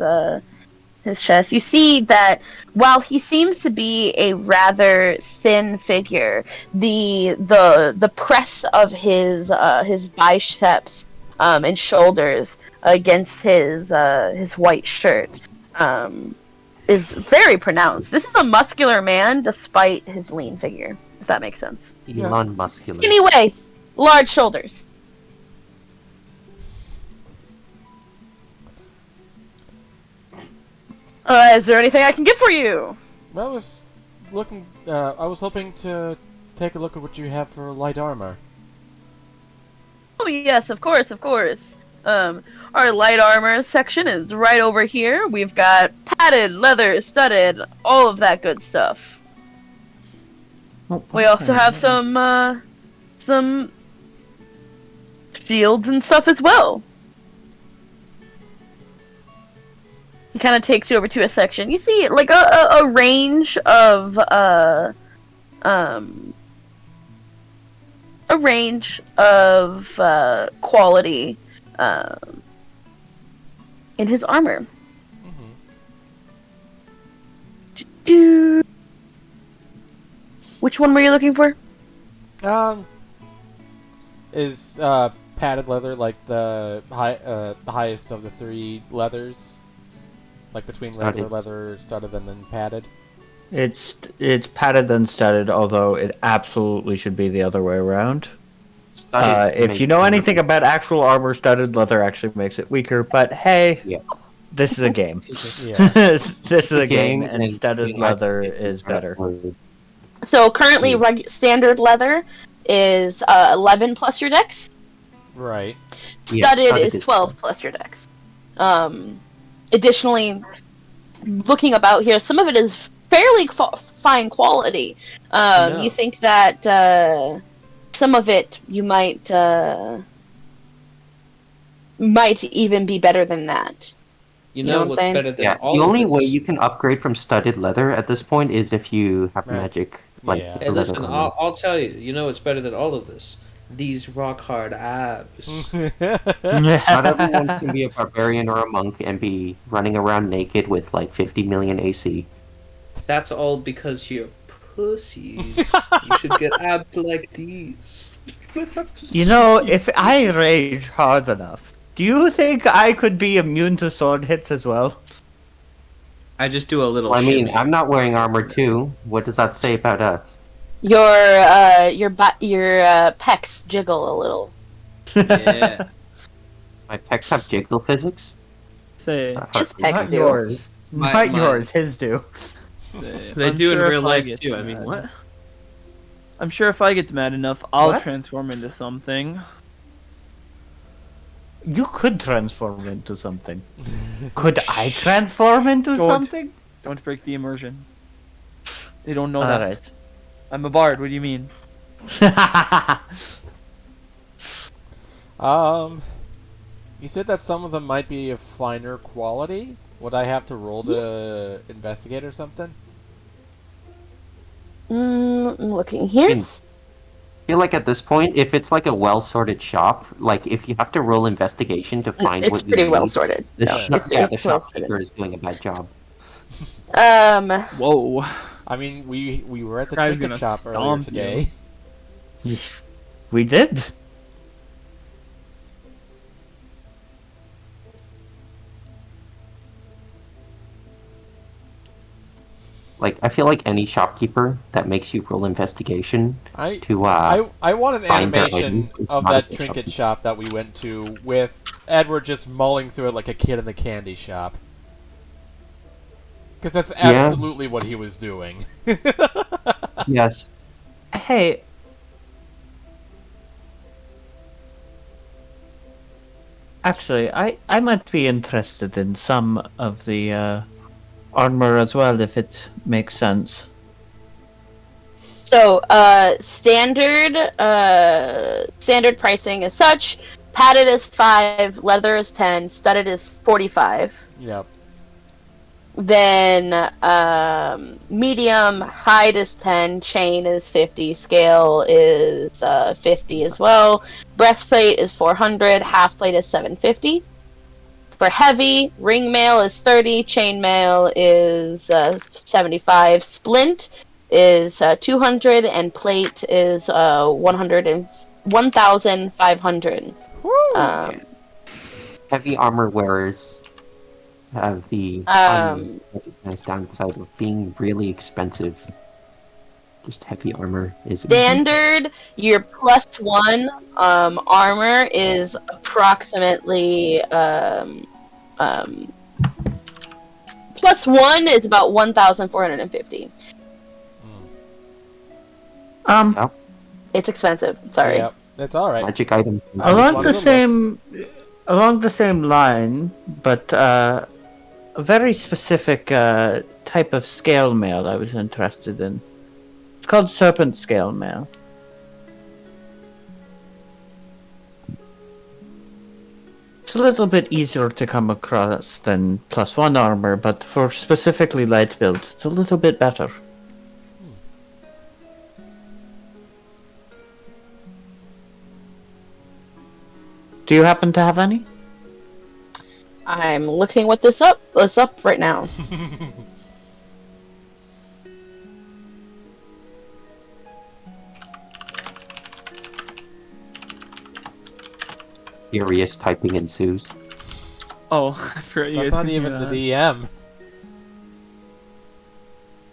chest. You see that while he seems to be a rather thin figure, the press of his biceps and shoulders against his white shirt is very pronounced. This is a muscular man despite his lean figure. Does that make sense? Elon muscular. Skinny waist, large shoulders. Is there anything I can get for you? Well, I was looking. I was hoping to take a look at what you have for light armor. Oh yes, of course, of course. Our light armor section is right over here. We've got padded, leather, studded, all of that good stuff. We also have some shields and stuff as well. He kind of takes you over to a section. You see, like a range of quality in his armor. Mm-hmm. Which one were you looking for? Is padded leather like the highest of the three leathers? Like between regular leather, studded, and then padded? It's padded then studded, although it absolutely should be the other way around. If you know anything about actual armor, studded leather actually makes it weaker, but hey, this is a game. This is a game, and studded leather is better. So currently, standard leather is 11 plus your dex. Right. Studded is 12 plus your dex. Additionally, looking about here, some of it is fairly fine quality. You think that some of it you might even be better than that. You know what's better than all the of only this? way you can upgrade from studded leather at this point is if you have magic. Like Hey, listen, I'll tell you. You know what's better than all of this? These rock hard abs. Not everyone can be a barbarian or a monk and be running around naked with like 50 million AC. That's all because you're pussies. You should get abs like these. You know, if I rage hard enough, do you think I could be immune to sword hits as well? I just do a little. Well, I mean, shimmy. I'm not wearing armor too. What does that say about us? Your pecs jiggle a little. Yeah. My pecs have jiggle physics? Say, His pecs Not do. yours. Not my- yours, his do. They I'm do sure in real if I life get too. I mean, mad- what? I'm sure if I get mad enough, I'll What? transform into something. You could transform into something. Could I transform into Don't. something? Don't break the immersion. They don't know that. Alright. I'm a bard. What do you mean? You said that some of them might be of finer quality. Would I have to roll to investigate or something? I'm looking here. I feel like at this point, if it's like a well-sorted shop, like if you have to roll investigation to find It's what you pretty need, well sorted. the No, shop- the it's well shopkeeper is doing a bad job. Whoa. I mean, we were at the Guy's trinket gonna shop earlier stomp today. We did. Like, I feel like any shopkeeper that makes you roll investigation I to I want an find their animation items is of not a that good trinket shopkeeper. shop that we went to with Edward just mulling through it like a kid in the candy shop. Because that's Yeah. absolutely what he was doing. Yes. Hey. Actually, I might be interested in some of the armor as well, if it makes sense. So, standard pricing is such. Padded is 5, leather is 10, studded is 45. Yep. Then, medium, hide is 10, chain is 50, scale is 50 as well. Breastplate is 400, half plate is 750. For heavy, ring mail is 30, chain mail is 75, splint is 200, and plate is 1,500. Woo! Heavy armor wearers have the Um, unrecognized downside of being really expensive. Just heavy armor is Standard, your +1 armor is approximately +1 is about 1,450. It's expensive. Sorry. Yep. That's alright. magic item. Along One the good same, along the same line, but a very specific type of scale mail I was interested in. It's called serpent scale mail. It's a little bit easier to come across than +1 armor, but for specifically light builds, it's a little bit better. Do you happen to have any? I'm looking this up right now. Furious typing ensues. Oh, I forgot you That's guys not can hear even the that. DM.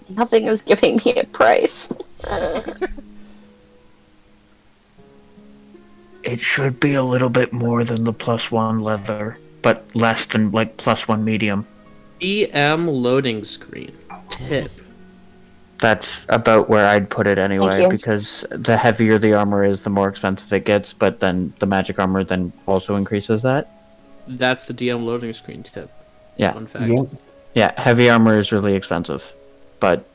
Nothing is giving me a price. It should be a little bit more than the +1 leather, but less than like +1 medium. EM loading screen. Tip. That's about where I'd put it anyway, you. because the heavier the armor is, the more expensive it gets, but then the magic armor then also increases that. That's the DM loading screen tip. Yeah. Fun fact. Yeah. Yeah, heavy armor is really expensive, but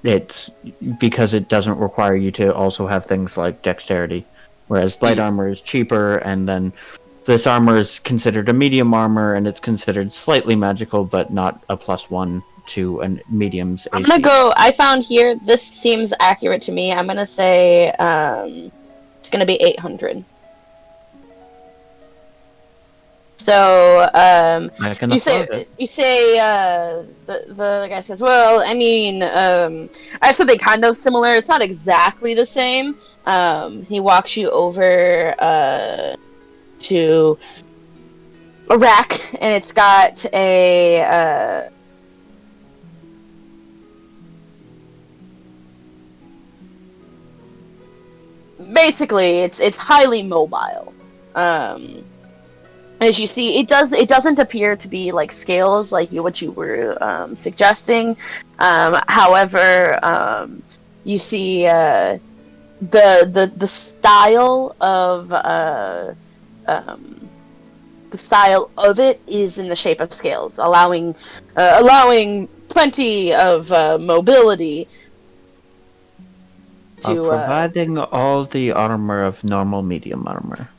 it's because it doesn't require you to also have things like dexterity, whereas light armor is cheaper, and then this armor is considered a medium armor, and it's considered slightly magical, but not a +1 to a medium's AC. I'm gonna go. I found here. This seems accurate to me. I'm gonna say it's gonna be 800. So I can you afford say it. the guy says, well, I mean, I have something kind of similar. It's not exactly the same. He walks you over to a rack, and it's got a basically it's highly mobile. As you see, it doesn't appear to be like scales like what you were suggesting. However, you see the style of it is in the shape of scales, allowing plenty of mobility to providing all the armor of normal medium armor.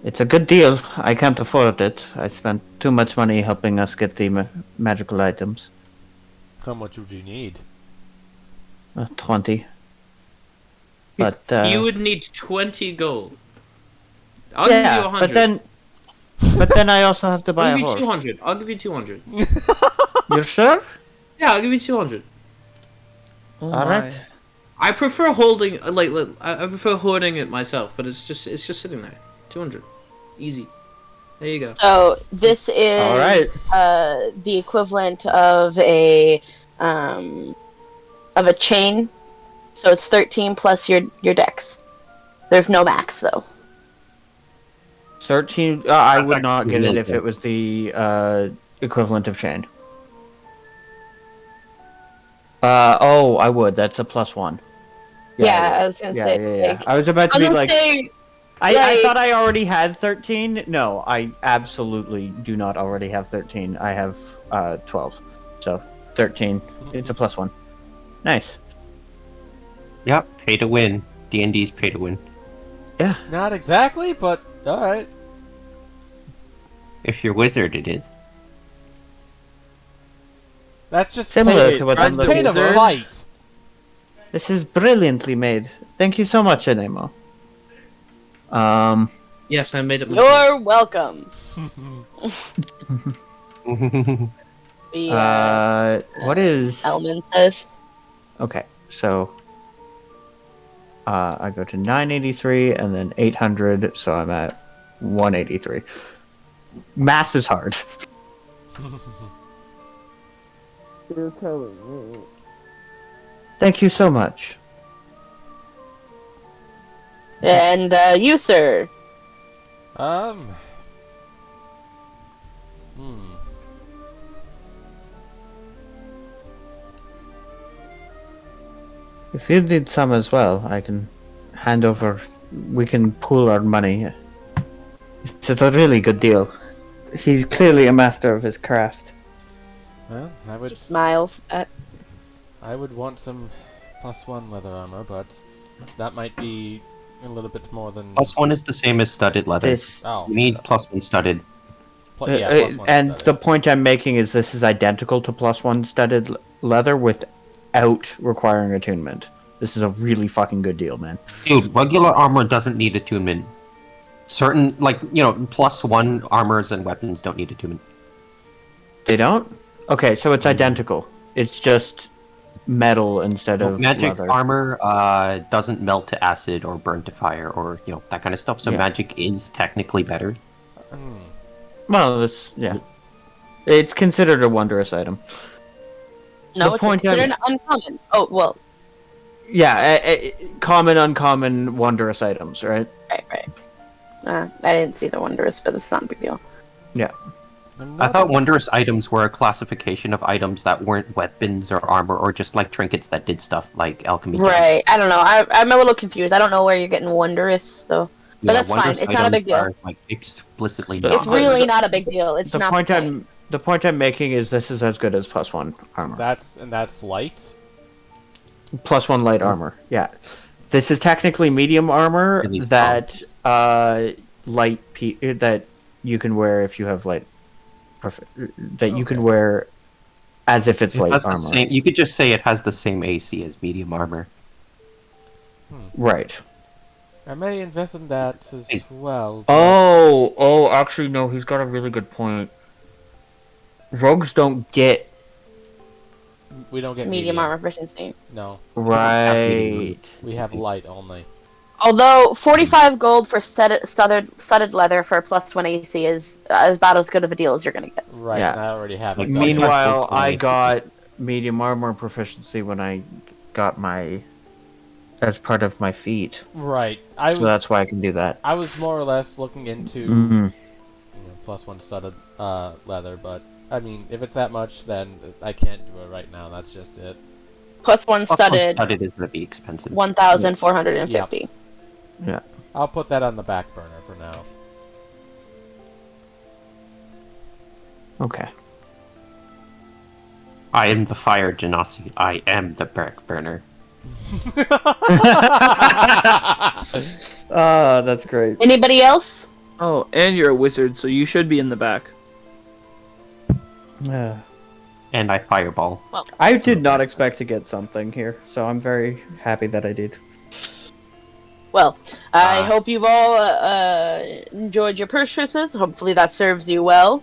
It's a good deal. I can't afford it. I spent too much money helping us get the magical items. How much would you need? 20. But You would need 20 gold. I'll give you yeah, 100. but then I also have to buy I'll a give you horse. 200. I'll give you 200. You're sure? Yeah, I'll give you 200. Oh All my. right. I prefer holding I prefer hoarding it myself, but it's just sitting there. 200. Easy. There you go. So this is All right. The equivalent of a chain. So it's 13 plus your dex. There's no max though. 13. I That's would not actually get it really if good. it was the equivalent of chain. I would. That's a +1. Yeah, I was gonna Yeah, say. yeah. Like, I was about to I be was like, gonna say, I like- thought I already had 13. No, I absolutely do not already have 13. I have 12. So 13. It's a +1. Nice. Yep, pay to win. D&D's pay to win. Not exactly, but alright. If you're wizard, it is. That's just Similar pain, to what that's I'm looking pain of for. light. This is brilliantly made. Thank you so much, Enemo. Yes, I made it. You're welcome. The What is... element says. Okay, so... I go to 983 and then 800, so I'm at 183. Math is hard. Thank you so much. And you, sir. Hmm. If you need some as well, I can hand over. We can pool our money. It's a really good deal. He's clearly a master of his craft. Well, He smiles. I would want some +1 leather armor, but that might be a little bit more than. +1 is the same as studded leather. This, Oh, You need +1 studded. yeah, +1 and studded. the point I'm making is this is identical to +1 studded leather without requiring attunement. This is a really fucking good deal, man. Dude, regular armor doesn't need attunement. Certain, +1 armors and weapons don't need attunement. They don't? Okay, so it's identical. It's just metal instead of Magic leather. armor doesn't melt to acid or burn to fire or, that kind of stuff, so Yeah. magic is technically better. Well, it's considered a wondrous item. No, The it's point I'm- considered uncommon. Oh, well, Yeah, common, uncommon, wondrous items, right? right. I didn't see the wondrous, but it's not a big deal. Yeah. I thought wondrous items were a classification of items that weren't weapons or armor or just like trinkets that did stuff like alchemy. gems. Right. I don't know. I'm a little confused. I don't know where you're getting wondrous, though. But that's fine. wondrous It's not a big items deal. are, explicitly It's not. It's really not a big deal. It's The not point the point. the point I'm making is this is as good as +1 armor. That's light. +1 light armor. Yeah. This is technically medium armor Really that that you can wear if you have light that you can wear as if it's It light has the armor. same, you could just say it has the same AC as medium armor. Right. I may invest in that as well. Actually no, he's got a really good point. Rogues don't get We don't get Medium armor proficiency. No, right. we have light only. Although 45 gold for studded leather for a +1 AC is about as good of a deal as you're gonna get. Right, Yeah. and I already have Like, stuff. Meanwhile, That's I good. got medium armor proficiency when I got my as part of my feat. Right, I So was. that's why I can do that. I was more or less looking into Mhm. +1 studded leather, but I mean, if it's that much, then I can't do it right now. That's just it. +1 studded, Studded is going to be expensive. 1,450. I'll put that on the back burner for now. Okay. I am the fire genasi. I am the back burner. That's great. Anybody else? Oh, and you're a wizard, so you should be in the back. And I fireball. I did not expect to get something here, so I'm very happy that I did. Well, I Ah. hope you've all enjoyed your purchases. Hopefully that serves you well.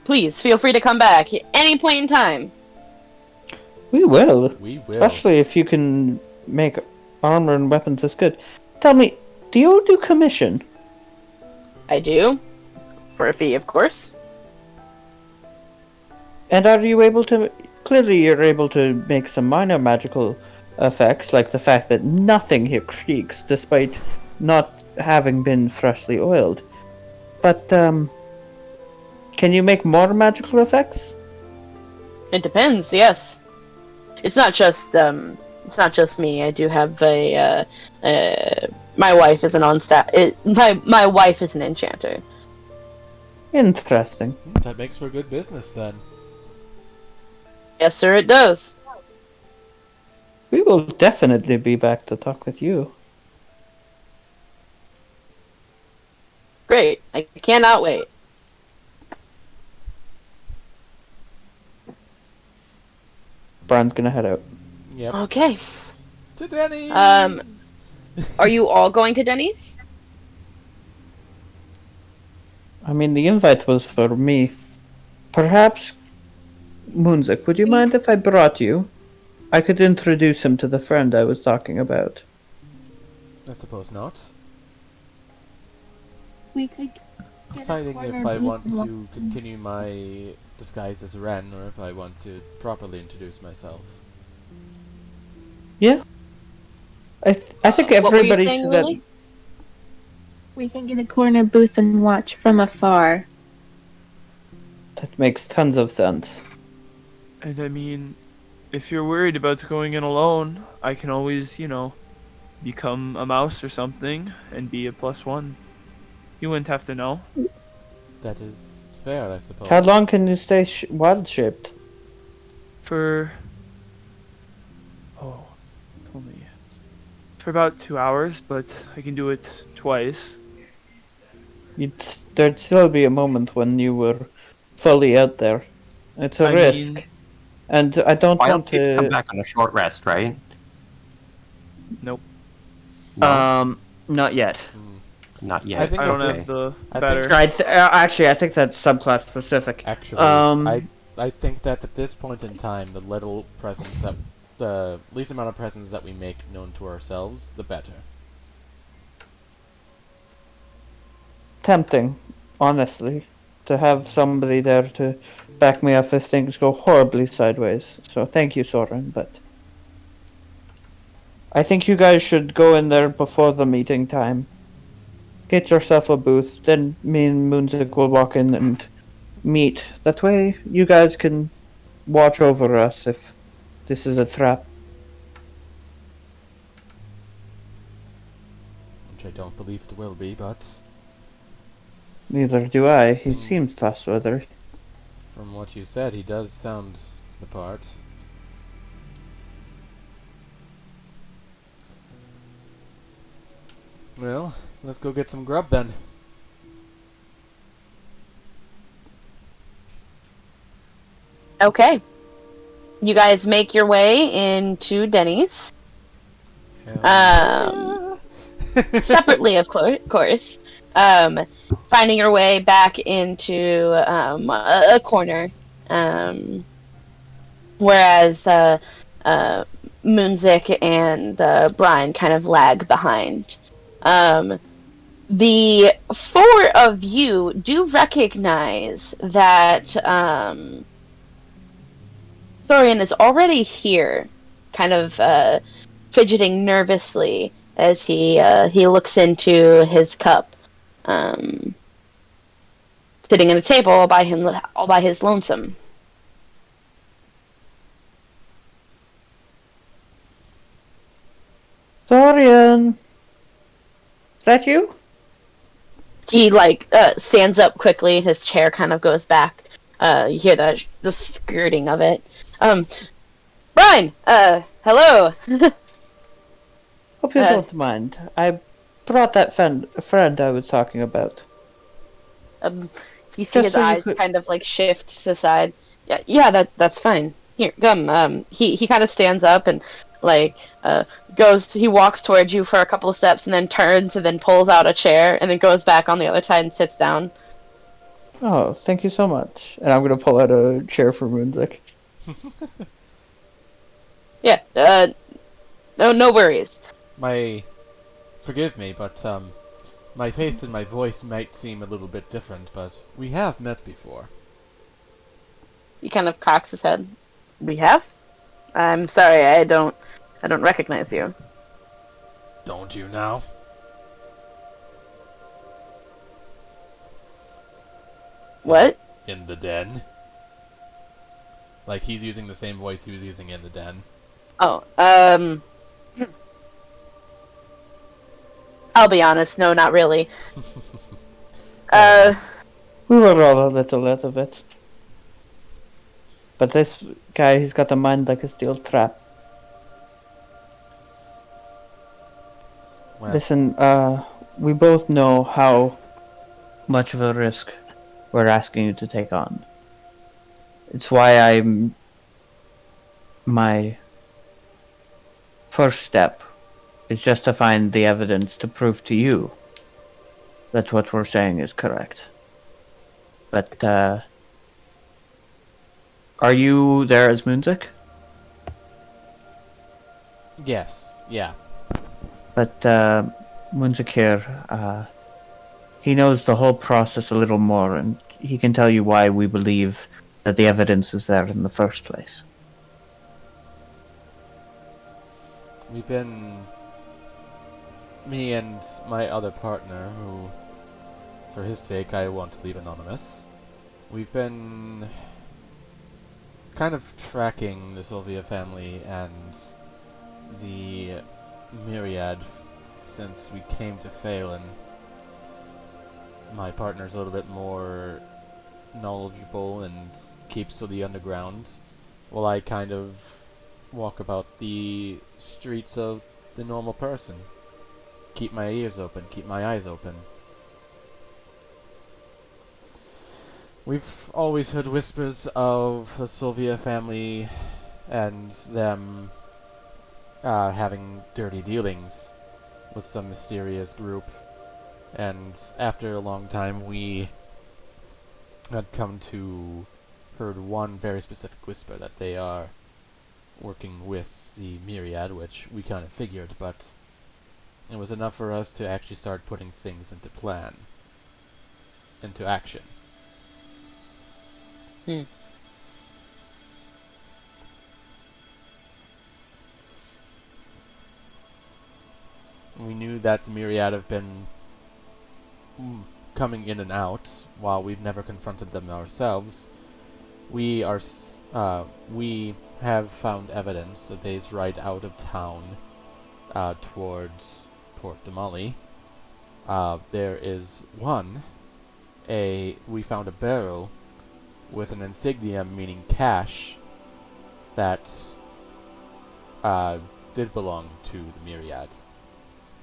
Please feel free to come back at any point in time. We will. We will. Especially if you can make armor and weapons this good. Tell me, do you do commission? I do. For a fee, of course. And are you able to... Clearly you're able to make some minor magical effects, like the fact that nothing here creaks, despite not having been freshly oiled. But, can you make more magical effects? It depends, yes. It's not just me. I do have my wife is an my wife is an enchanter. Interesting. That makes for good business then. Yes, sir, it does. We will definitely be back to talk with you. Great. I cannot wait. Brian's gonna head out. Yep. Okay. To Denny. Are you all going to Denny's? I mean, the invite was for me. Perhaps, Moonzik, would you mind if I brought you? I could introduce him to the friend I was talking about. I suppose not. We could Deciding if I want to continue my disguise as Ren or if I want to properly introduce myself. Yeah. I think What were you everybody saying, should... Lily? We can get a corner booth and watch from afar. That makes tons of sense. And I mean, if you're worried about going in alone, I can always, become a mouse or something and be a +1. You wouldn't have to know. That is fair, I suppose. How long can you stay wild-shaped? For about 2 hours, but I can do it twice. There'd still be a moment when you were fully out there. It's a risk. mean, And I don't Wild want kids come to... back on a short rest, right? nope. No, Not yet. not yet. I think I don't that have the I better. think- Actually, I think that's subclass specific. Actually, Um, I think that at this point in time, the least amount of presents that we make known to ourselves, the better. Tempting, honestly, to have somebody there to back me up if things go horribly sideways. So thank you, Soren, but I think you guys should go in there before the meeting time. Get yourself a booth, then me and Moonzik will walk in and meet. That way you guys can watch over us if this is a trap. Which I don't believe it will be, but Neither do I. He seems trustworthy. from what you said, he does sound the part. Well, let's go get some grub then. Okay. You guys make your way into Denny's. Separately, of course. Finding your way back into a corner. Whereas Moonzik and Brian kind of lag behind. The four of you do recognize that Thorian is already here, kind of fidgeting nervously as he looks into his cup, sitting at a table all by his lonesome. Thorian! Is that you? He stands up quickly. His chair kind of goes back. You hear the skirting of it. Brian, hello. Hope you don't mind. I brought that friend I was talking about. You see Just his so you eyes could- kind of shift to the side. Yeah, that's fine. Here, come. He kind of stands up and he walks towards you for a couple of steps and then turns and then pulls out a chair and then goes back on the other side and sits down. Oh, thank you so much. And I'm gonna pull out a chair for Moonzik. Yeah, no worries. Forgive me, but My face and my voice might seem a little bit different, but we have met before. He kind of cocks his head. We have? I'm sorry, I don't recognize you. Don't you now? What? In the den. Like, he's using the same voice he was using in the den. Oh, I'll be honest, no, not really. We were all a little out of it. But this guy, he's got a mind like a steel trap. Well, Listen, we both know how much of a risk we're asking you to take on. It's why my first step is just to find the evidence to prove to you that what we're saying is correct. But, are you there as Moonzik? yes, yeah. But, Moonzik here, he knows the whole process a little more, and he can tell you why we believe that the evidence is there in the first place. We've been... Me and my other partner, who, for his sake, I want to leave anonymous. We've been kind of tracking the Sylvia family and the Myriad since we came to Feolinn. My partner's a little bit more knowledgeable and keeps to the underground, while I kind of walk about the streets of the normal person. Keep my ears open, keep my eyes open. We've always heard whispers of the Sylvia family and them having dirty dealings with some mysterious group. And after a long time, we had come to heard one very specific whisper that they are working with the Myriad, which we kind of figured, but it was enough for us to actually start putting things into action. Hmm. We knew that the Myriad have been coming in and out, while we've never confronted them ourselves. We have found evidence that they's right out of town, towards Port Damali. There is we found a barrel with an insignia meaning cash that did belong to the Myriad.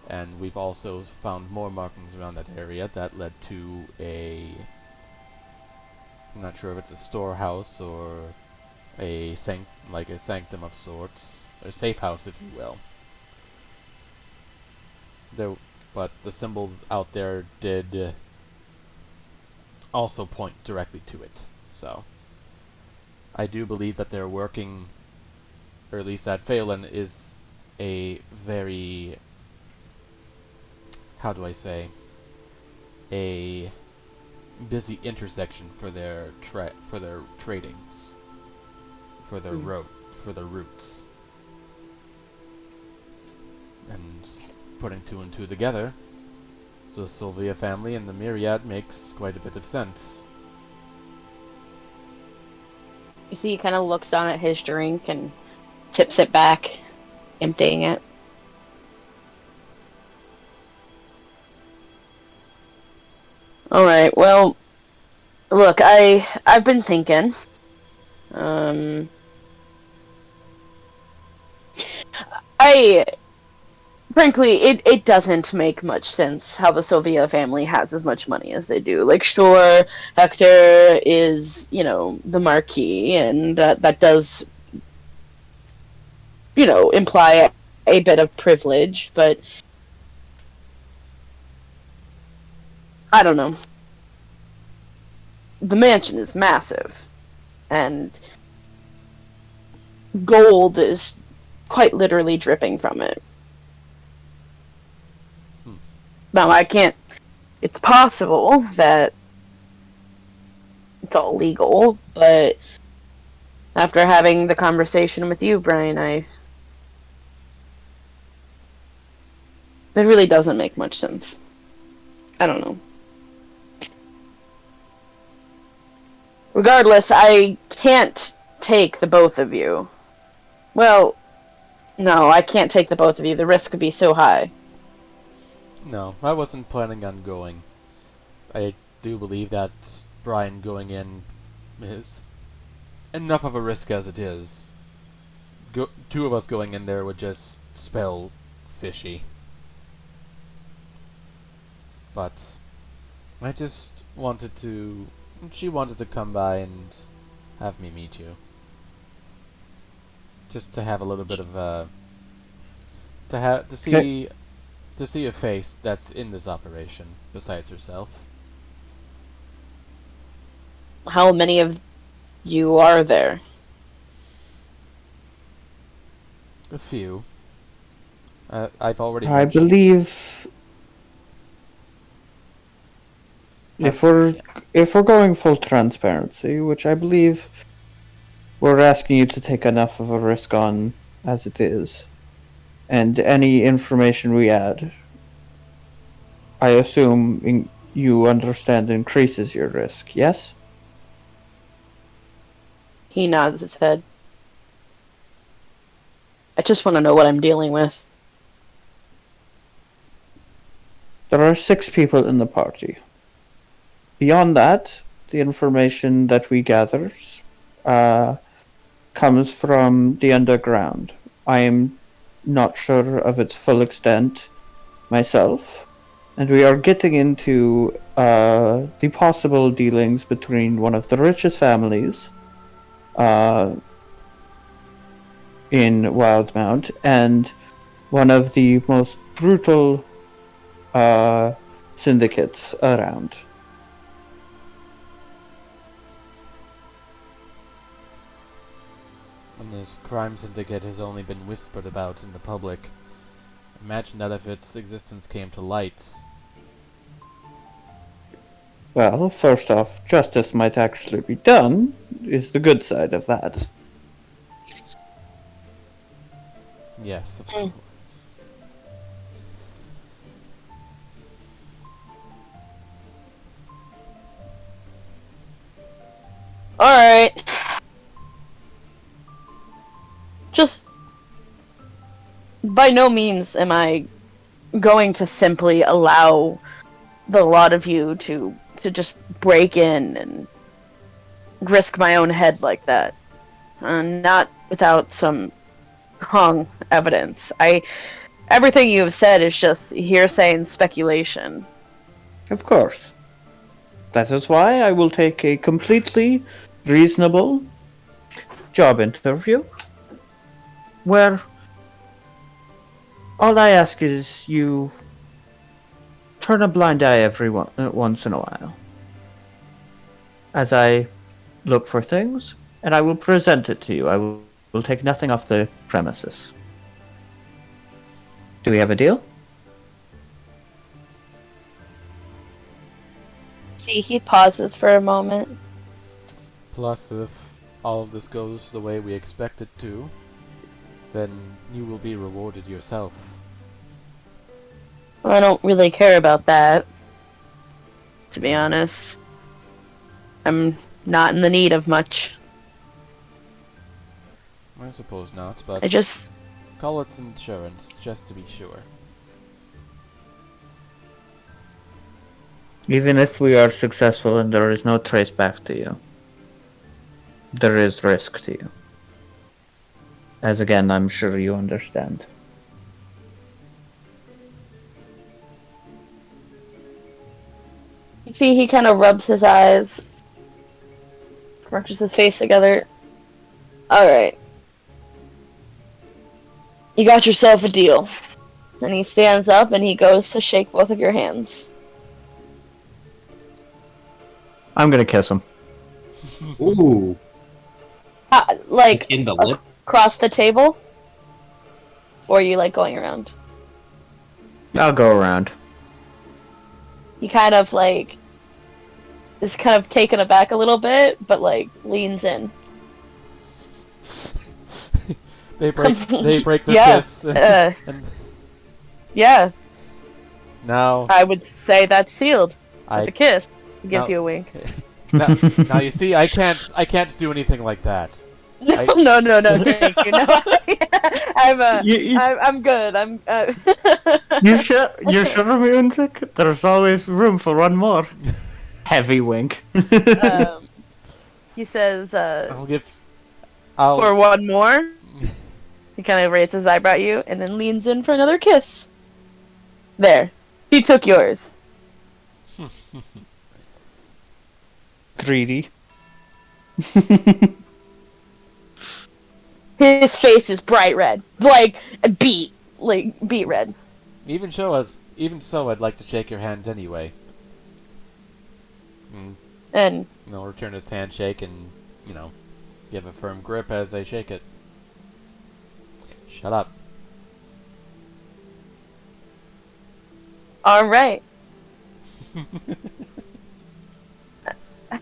And we've also found more markings around that area that led to I'm not sure if it's a storehouse or a sanctum of sorts, or safe house, if you will. But the symbol out there did also point directly to it. So I do believe that they're working, or at least that Feolinn is a very, how do I say, a busy intersection for their tradings, for their routes, and putting two and two together, so the Sylvia family and the Myriad makes quite a bit of sense. You see, he kind of looks down at his drink and tips it back, emptying it. Alright, well, look, I've been thinking. Frankly, it doesn't make much sense how the Sylvia family has as much money as they do. Like, sure, Hector is, the Marquis, and that does, imply a bit of privilege, but I don't know. The mansion is massive, and gold is quite literally dripping from it. Now, I can't it's possible that it's all legal, but after having the conversation with you, Brian, it really doesn't make much sense. I don't know. Regardless, I can't take the both of you. Well, no, I can't take the both of you. The risk would be so high. No, I wasn't planning on going. I do believe that Brian going in is enough of a risk as it is. Two of us going in there would just spell fishy. But I just wanted to... She wanted to come by and have me meet you. Just to have a little bit of a... To see a face that's in this operation, besides herself. How many of you are there? A few. I've already I mentioned... believe if we're going full transparency, which I believe we're asking you to take enough of a risk on as it is, and any information we add, I assume you understand increases your risk, yes? He nods his head. I just want to know what I'm dealing with. There are 6 people in the party. Beyond that, the information that we gather comes from the underground. I am not sure of its full extent myself, and we are getting into the possible dealings between one of the richest families in Wildemount and one of the most brutal syndicates around. And this crime syndicate has only been whispered about in the public. Imagine that if its existence came to light. Well, first off, justice might actually be done, is the good side of that. Yes, of course. Alright. Just... by no means am I going to simply allow the lot of you to just break in and risk my own head like that. Not without some strong evidence. Everything you have said is just hearsay and speculation. Of course. That is why I will take a completely reasonable job interview, where all I ask is you turn a blind eye once in a while, as I look for things, and I will present it to you. I will take nothing off the premises. Do we have a deal? See, he pauses for a moment. Plus, if all of this goes the way we expect it to, then you will be rewarded yourself. Well, I don't really care about that, to be honest. I'm not in the need of much. I suppose not, but I just... call it insurance, just to be sure. Even if we are successful and there is no trace back to you, there is risk to you. As again, I'm sure you understand. You see, he kind of rubs his eyes, crunches his face together. Alright. You got yourself a deal. And he stands up and he goes to shake both of your hands. I'm gonna kiss him. Ooh. Like, In the lip? across the table? Or are you, like, going around? I'll go around. he kind of like is kind of taken aback a little bit, but like leans in. They break their Yeah, fists. And Yeah, now I would say that's sealed. I With a kiss. He gives No. you a wink. now you see I can't do anything like that. No, I- no, thank you. No, You- I'm good. You sure, music? There's always room for one more. Heavy wink. He says, I'll for one more. He kind of raises his eyebrow at you and then leans in for another kiss. There. He took yours. Greedy. His face is bright red. Like, beet red. even so I'd like to shake your hand anyway. And Return his handshake and, give a firm grip as I shake it. Shut up. alright.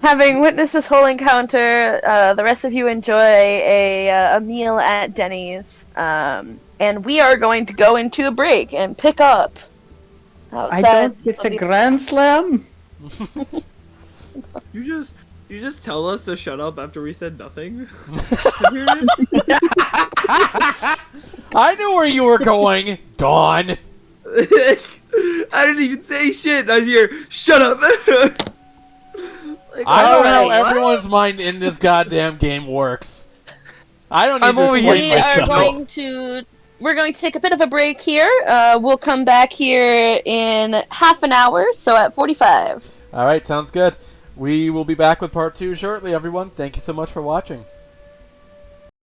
Having witnessed this whole encounter, the rest of you enjoy a meal at Denny's. And we are going to go into a break and pick up outside. I don't get the Grand Slam? You just tell us to shut up after we said nothing. I knew where you were going, Dawn. I didn't even say shit. I was here. Shut up. Like, I don't know how Alright, everyone's mind in this goddamn game works. I don't I'm need to over explain We are myself. we're going to take a bit of a break here. We'll come back here in half an hour, so at 45. Alright, sounds good. We will be back with part 2 shortly, everyone. Thank you so much for watching.